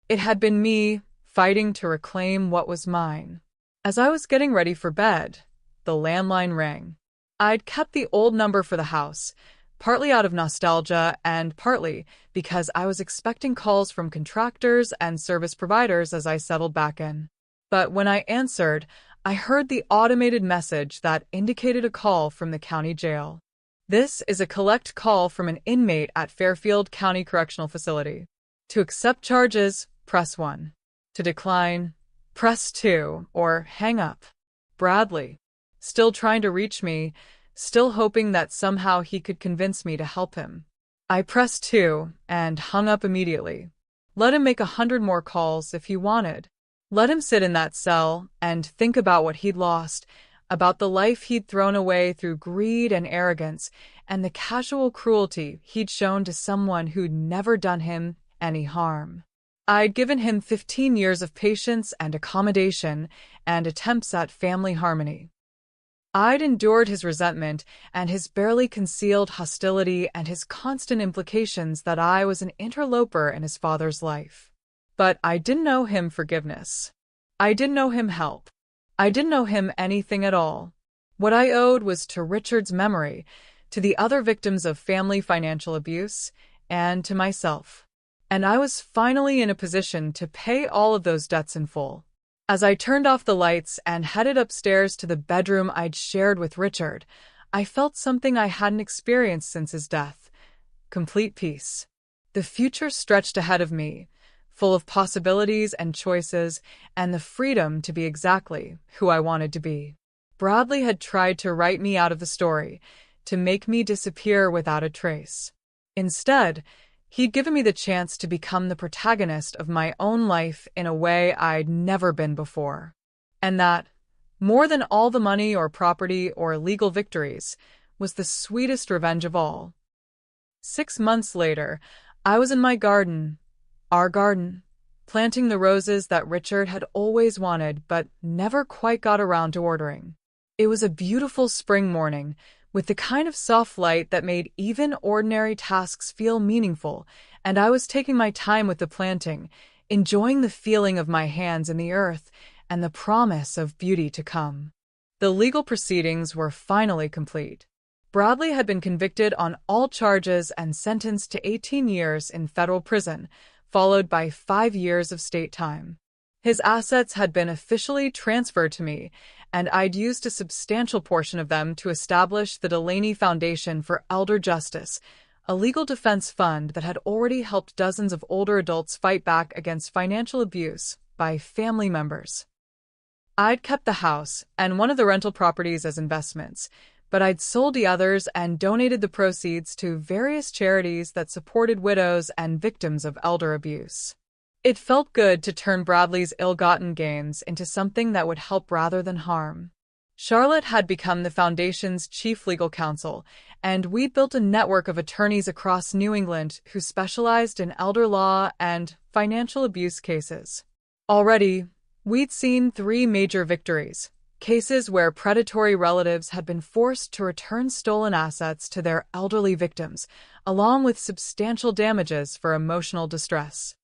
It had been me, fighting to reclaim what was mine. As I was getting ready for bed, the landline rang. I'd kept the old number for the house, partly out of nostalgia and partly because I was expecting calls from contractors and service providers as I settled back in. But when I answered, I heard the automated message that indicated a call from the county jail. This is a collect call from an inmate at Fairfield County Correctional Facility. To accept charges, press 1. To decline, press 2 or hang up. Bradley. Still trying to reach me, still hoping that somehow he could convince me to help him. I pressed 2 and hung up immediately. Let him make 100 more calls if he wanted. Let him sit in that cell and think about what he'd lost, about the life he'd thrown away through greed and arrogance, and the casual cruelty he'd shown to someone who'd never done him any harm. I'd given him 15 years of patience and accommodation and attempts at family harmony. I'd endured his resentment and his barely concealed hostility and his constant implications that I was an interloper in his father's life. But I didn't know him forgiveness. I didn't know him help. I didn't know him anything at all. What I owed was to Richard's memory, to the other victims of family financial abuse, and to myself. And I was finally in a position to pay all of those debts in full. As I turned off the lights and headed upstairs to the bedroom I'd shared with Richard, I felt something I hadn't experienced since his death, complete peace. The future stretched ahead of me, full of possibilities and choices, and the freedom to be exactly who I wanted to be. Bradley had tried to write me out of the story, to make me disappear without a trace. Instead, he'd given me the chance to become the protagonist of my own life in a way I'd never been before. And that, more than all the money or property or legal victories, was the sweetest revenge of all. 6 months later, I was in my garden, our garden, planting the roses that Richard had always wanted but never quite got around to ordering. It was a beautiful spring morning, with the kind of soft light that made even ordinary tasks feel meaningful, and I was taking my time with the planting, enjoying the feeling of my hands in the earth and the promise of beauty to come. The legal proceedings were finally complete. Bradley had been convicted on all charges and sentenced to 18 years in federal prison, followed by 5 years of state time. His assets had been officially transferred to me, and I'd used a substantial portion of them to establish the Delaney Foundation for Elder Justice, a legal defense fund that had already helped dozens of older adults fight back against financial abuse by family members. I'd kept the house and one of the rental properties as investments, but I'd sold the others and donated the proceeds to various charities that supported widows and victims of elder abuse. It felt good to turn Bradley's ill-gotten gains into something that would help rather than harm. Charlotte had become the Foundation's chief legal counsel, and we'd built a network of attorneys across New England who specialized in elder law and financial abuse cases. Already, we'd seen 3 major victories, cases where predatory relatives had been forced to return stolen assets to their elderly victims, along with substantial damages for emotional distress.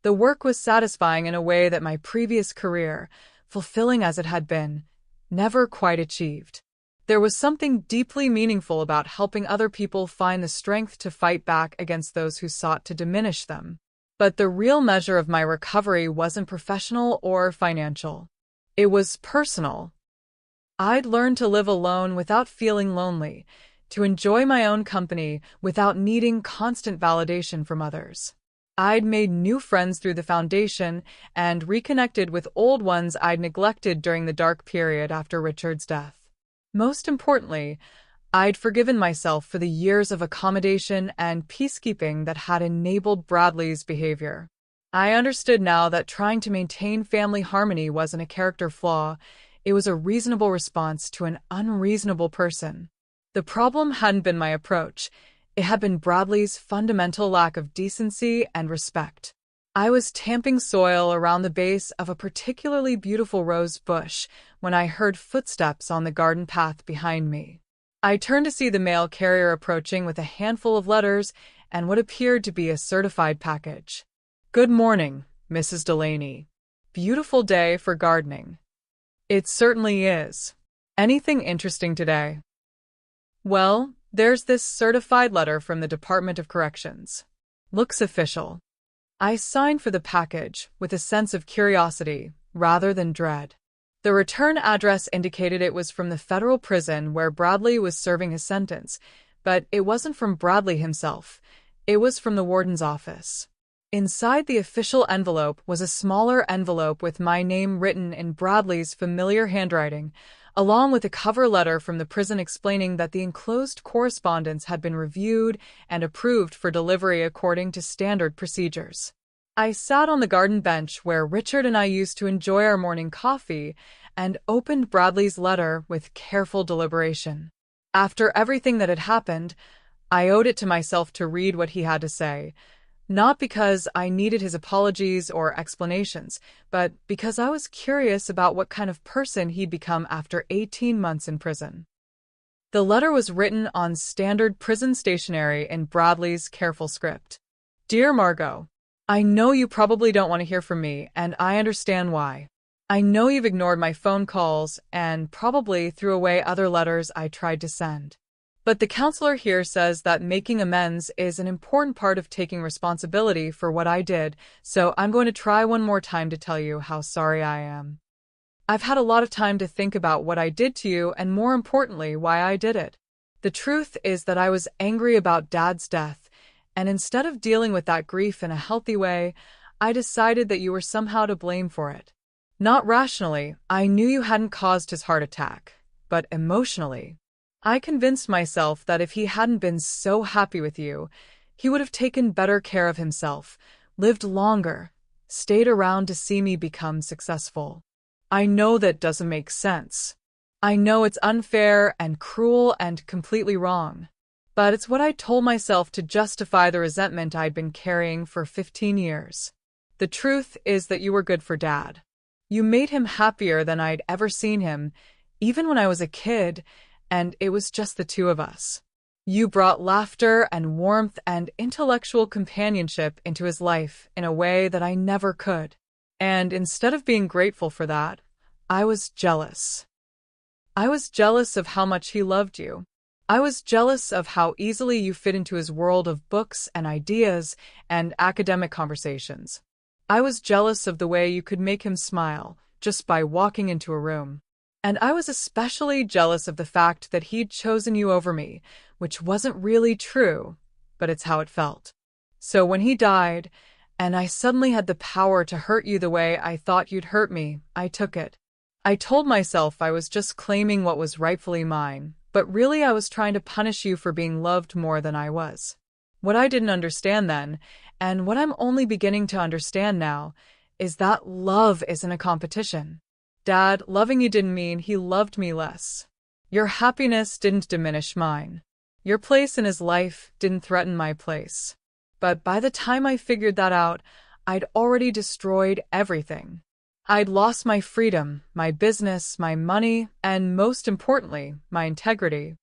The work was satisfying in a way that my previous career, fulfilling as it had been, never quite achieved. There was something deeply meaningful about helping other people find the strength to fight back against those who sought to diminish them. But the real measure of my recovery wasn't professional or financial. It was personal. I'd learned to live alone without feeling lonely, to enjoy my own company without needing constant validation from others. I'd made new friends through the foundation and reconnected with old ones I'd neglected during the dark period after Richard's death. Most importantly, I'd forgiven myself for the years of accommodation and peacekeeping that had enabled Bradley's behavior. I understood now that trying to maintain family harmony wasn't a character flaw, it was a reasonable response to an unreasonable person. The problem hadn't been my approach. It had been Bradley's fundamental lack of decency and respect. I was tamping soil around the base of a particularly beautiful rose bush when I heard footsteps on the garden path behind me. I turned to see the mail carrier approaching with a handful of letters and what appeared to be a certified package. "Good morning, Mrs. Delaney. Beautiful day for gardening." "It certainly is. Anything interesting today?" "Well, there's this certified letter from the Department of Corrections. Looks official." I signed for the package with a sense of curiosity rather than dread. The return address indicated it was from the federal prison where Bradley was serving his sentence, but it wasn't from Bradley himself. It was from the warden's office. Inside the official envelope was a smaller envelope with my name written in Bradley's familiar handwriting, along with a cover letter from the prison explaining that the enclosed correspondence had been reviewed and approved for delivery according to standard procedures. I sat on the garden bench where Richard and I used to enjoy our morning coffee and opened Bradley's letter with careful deliberation. After everything that had happened, I owed it to myself to read what he had to say, not because I needed his apologies or explanations, but because I was curious about what kind of person he'd become after 18 months in prison. The letter was written on standard prison stationery in Bradley's careful script. "Dear Margot, I know you probably don't want to hear from me, and I understand why. I know you've ignored my phone calls and probably threw away other letters I tried to send. But the counselor here says that making amends is an important part of taking responsibility for what I did, so I'm going to try one more time to tell you how sorry I am. I've had a lot of time to think about what I did to you and, more importantly, why I did it. The truth is that I was angry about Dad's death, And instead of dealing with that grief in a healthy way, I decided that you were somehow to blame for it. Not rationally, I knew you hadn't caused his heart attack, but emotionally. I convinced myself that if he hadn't been so happy with you, he would have taken better care of himself, lived longer, stayed around to see me become successful. I know that doesn't make sense. I know it's unfair and cruel and completely wrong. But it's what I told myself to justify the resentment I'd been carrying for 15 years. The truth is that you were good for Dad. You made him happier than I'd ever seen him, even when I was a kid, and it was just the two of us. You brought laughter and warmth and intellectual companionship into his life in a way that I never could. And instead of being grateful for that, I was jealous. I was jealous of how much he loved you. I was jealous of how easily you fit into his world of books and ideas and academic conversations. I was jealous of the way you could make him smile just by walking into a room. And I was especially jealous of the fact that he'd chosen you over me, which wasn't really true, but it's how it felt. So when he died, and I suddenly had the power to hurt you the way I thought you'd hurt me, I took it. I told myself I was just claiming what was rightfully mine, but really I was trying to punish you for being loved more than I was. What I didn't understand then, and what I'm only beginning to understand now, is that love isn't a competition. Dad, loving you didn't mean he loved me less. Your happiness didn't diminish mine. Your place in his life didn't threaten my place. But by the time I figured that out, I'd already destroyed everything. I'd lost my freedom, my business, my money, and most importantly, my integrity.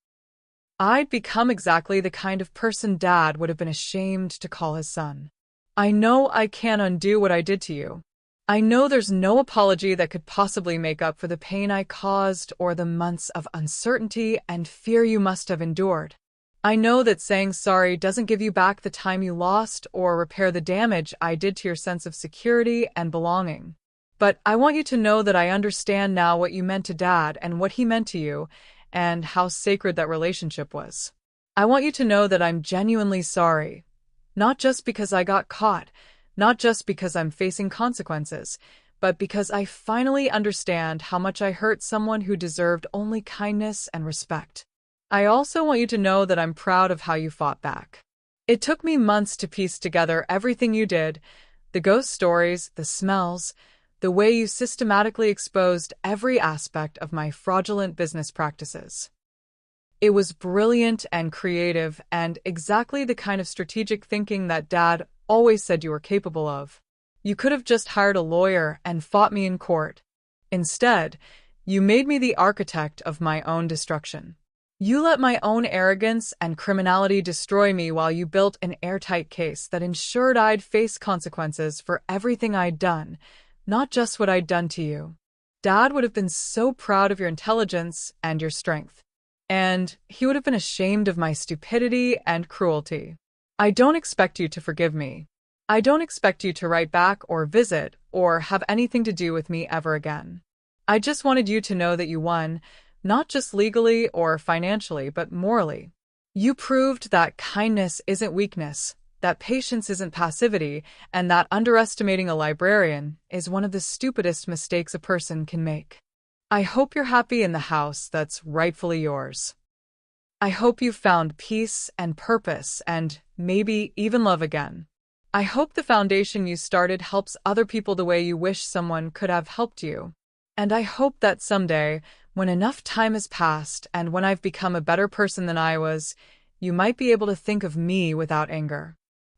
I'd become exactly the kind of person Dad would have been ashamed to call his son. I know I can't undo what I did to you. I know there's no apology that could possibly make up for the pain I caused or the months of uncertainty and fear you must have endured. I know that saying sorry doesn't give you back the time you lost or repair the damage I did to your sense of security and belonging. But I want you to know that I understand now what you meant to Dad and what he meant to you, and how sacred that relationship was. I want you to know that I'm genuinely sorry. Not just because I got caught, not just because I'm facing consequences, but because I finally understand how much I hurt someone who deserved only kindness and respect. I also want you to know that I'm proud of how you fought back. It took me months to piece together everything you did, the ghost stories, the smells, the way you systematically exposed every aspect of my fraudulent business practices. It was brilliant and creative and exactly the kind of strategic thinking that Dad always said you were capable of. You could have just hired a lawyer and fought me in court. Instead, you made me the architect of my own destruction. You let my own arrogance and criminality destroy me while you built an airtight case that ensured I'd face consequences for everything I'd done, not just what I'd done to you. Dad would have been so proud of your intelligence and your strength. And he would have been ashamed of my stupidity and cruelty. I don't expect you to forgive me. I don't expect you to write back or visit or have anything to do with me ever again. I just wanted you to know that you won, not just legally or financially, but morally. You proved that kindness isn't weakness, that patience isn't passivity, and that underestimating a librarian is one of the stupidest mistakes a person can make. I hope you're happy in the house that's rightfully yours. I hope you've found peace and purpose and maybe even love again. I hope the foundation you started helps other people the way you wish someone could have helped you. And I hope that someday, when enough time has passed and when I've become a better person than I was, you might be able to think of me without anger.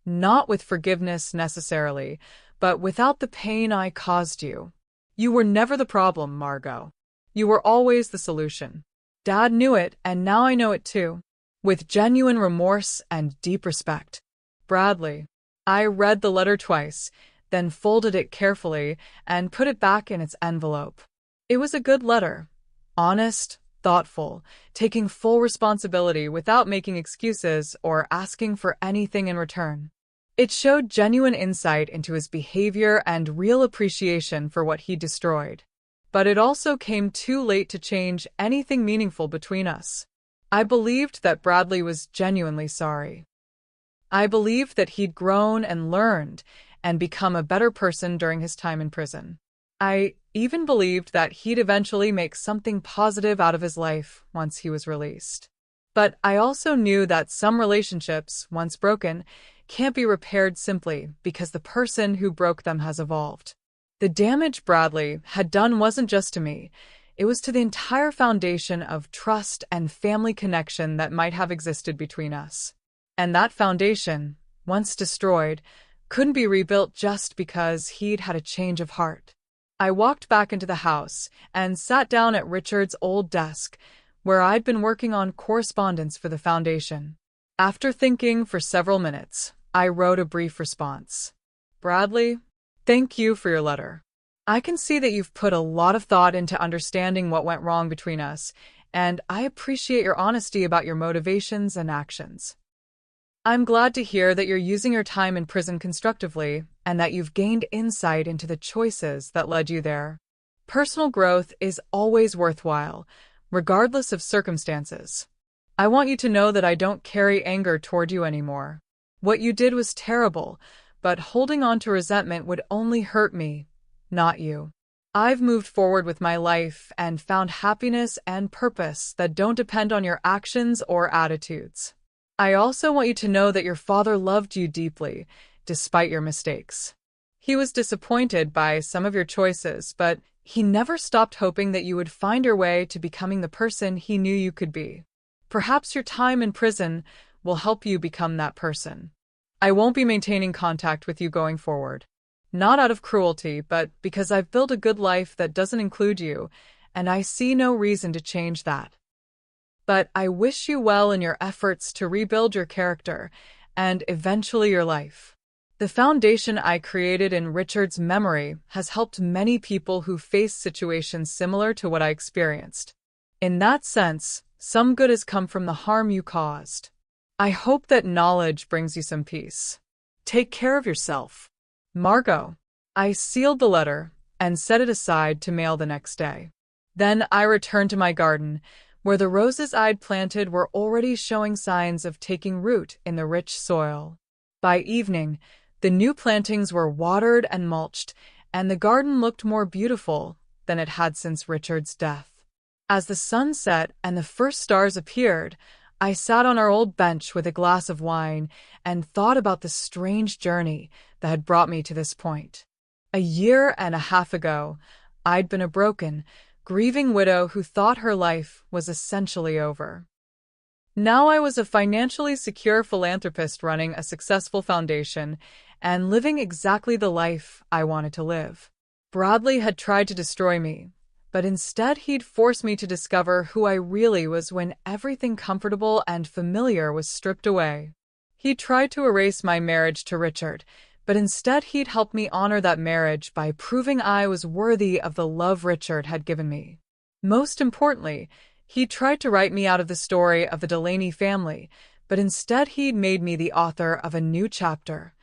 Not with forgiveness necessarily, but without the pain I caused you. You were never the problem, Margot. You were always the solution. Dad knew it, and now I know it too. With genuine remorse and deep respect. Bradley. I read the letter twice, then folded it carefully and put it back in its envelope. It was a good letter. Honest, thoughtful, taking full responsibility without making excuses or asking for anything in return. It showed genuine insight into his behavior and real appreciation for what he destroyed. But it also came too late to change anything meaningful between us. I believed that Bradley was genuinely sorry. I believed that he'd grown and learned and become a better person during his time in prison. I even believed that he'd eventually make something positive out of his life once he was released. But I also knew that some relationships, once broken, can't be repaired simply because the person who broke them has evolved. The damage Bradley had done wasn't just to me, it was to the entire foundation of trust and family connection that might have existed between us. And that foundation, once destroyed, couldn't be rebuilt just because he'd had a change of heart. I walked back into the house and sat down at Richard's old desk, where I'd been working on correspondence for the foundation. After thinking for several minutes, I wrote a brief response. Bradley, thank you for your letter. I can see that you've put a lot of thought into understanding what went wrong between us, and I appreciate your honesty about your motivations and actions. I'm glad to hear that you're using your time in prison constructively and that you've gained insight into the choices that led you there. Personal growth is always worthwhile, regardless of circumstances. I want you to know that I don't carry anger toward you anymore. What you did was terrible, but holding on to resentment would only hurt me, not you. I've moved forward with my life and found happiness and purpose that don't depend on your actions or attitudes. I also want you to know that your father loved you deeply, despite your mistakes. He was disappointed by some of your choices, but he never stopped hoping that you would find your way to becoming the person he knew you could be. Perhaps your time in prison will help you become that person. I won't be maintaining contact with you going forward. Not out of cruelty, but because I've built a good life that doesn't include you, and I see no reason to change that. But I wish you well in your efforts to rebuild your character and eventually your life. The foundation I created in Richard's memory has helped many people who face situations similar to what I experienced. In that sense, some good has come from the harm you caused. I hope that knowledge brings you some peace. Take care of yourself. Margot. I sealed the letter and set it aside to mail the next day. Then I returned to my garden, where the roses I'd planted were already showing signs of taking root in the rich soil. By evening, the new plantings were watered and mulched, and the garden looked more beautiful than it had since Richard's death. As the sun set and the first stars appeared, I sat on our old bench with a glass of wine and thought about the strange journey that had brought me to this point. 1.5 years ago, I'd been a broken, grieving widow who thought her life was essentially over. Now I was a financially secure philanthropist running a successful foundation and living exactly the life I wanted to live. Bradley had tried to destroy me, but instead he'd forced me to discover who I really was when everything comfortable and familiar was stripped away. He tried to erase my marriage to Richard, but instead he'd helped me honor that marriage by proving I was worthy of the love Richard had given me. Most importantly, he tried to write me out of the story of the Delaney family, but instead he'd made me the author of a new chapter,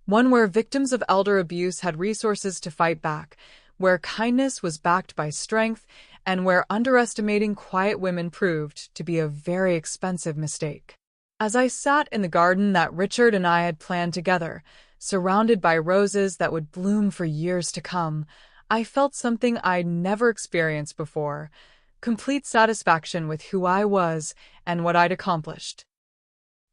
one where victims of elder abuse had resources to fight back, where kindness was backed by strength, and where underestimating quiet women proved to be a very expensive mistake. As I sat in the garden that Richard and I had planned together, surrounded by roses that would bloom for years to come, I felt something I'd never experienced before, complete satisfaction with who I was and what I'd accomplished.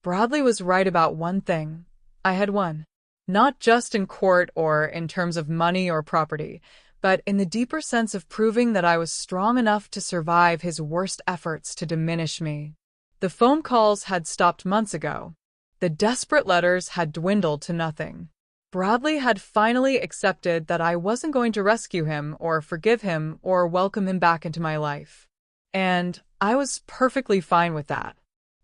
Bradley was right about one thing. I had won. Not just in court or in terms of money or property, but in the deeper sense of proving that I was strong enough to survive his worst efforts to diminish me. The phone calls had stopped months ago. The desperate letters had dwindled to nothing. Bradley had finally accepted that I wasn't going to rescue him or forgive him or welcome him back into my life. And I was perfectly fine with that.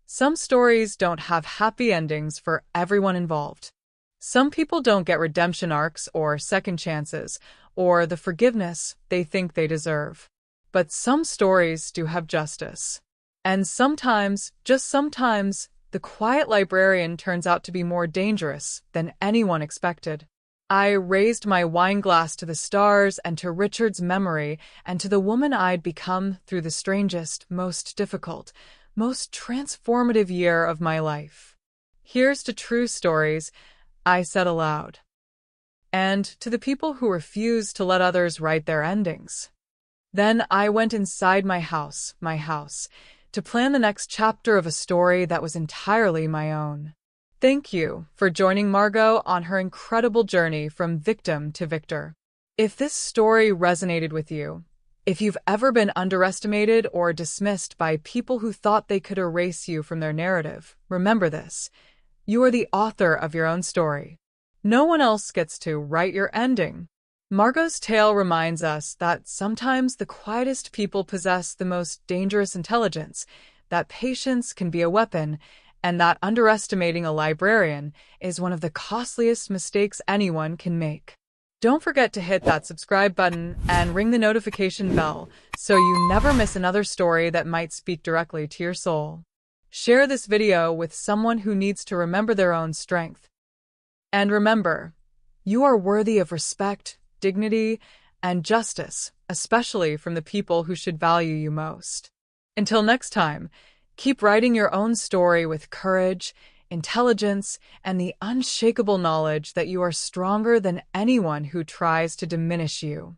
Some stories don't have happy endings for everyone involved. Some people don't get redemption arcs or second chances, or the forgiveness they think they deserve. But some stories do have justice. And sometimes, just sometimes, the quiet librarian turns out to be more dangerous than anyone expected. I raised my wine glass to the stars and to Richard's memory and to the woman I'd become through the strangest, most difficult, most transformative year of my life. Here's to true stories, I said aloud. And to the people who refuse to let others write their endings. Then I went inside my house, to plan the next chapter of a story that was entirely my own. Thank you for joining Margot on her incredible journey from victim to victor. If this story resonated with you, if you've ever been underestimated or dismissed by people who thought they could erase you from their narrative, remember this. You are the author of your own story. No one else gets to write your ending. Margot's tale reminds us that sometimes the quietest people possess the most dangerous intelligence, that patience can be a weapon, and that underestimating a librarian is one of the costliest mistakes anyone can make. Don't forget to hit that subscribe button and ring the notification bell so you never miss another story that might speak directly to your soul. Share this video with someone who needs to remember their own strength. And remember, you are worthy of respect, dignity, and justice, especially from the people who should value you most. Until next time, keep writing your own story with courage, intelligence, and the unshakable knowledge that you are stronger than anyone who tries to diminish you.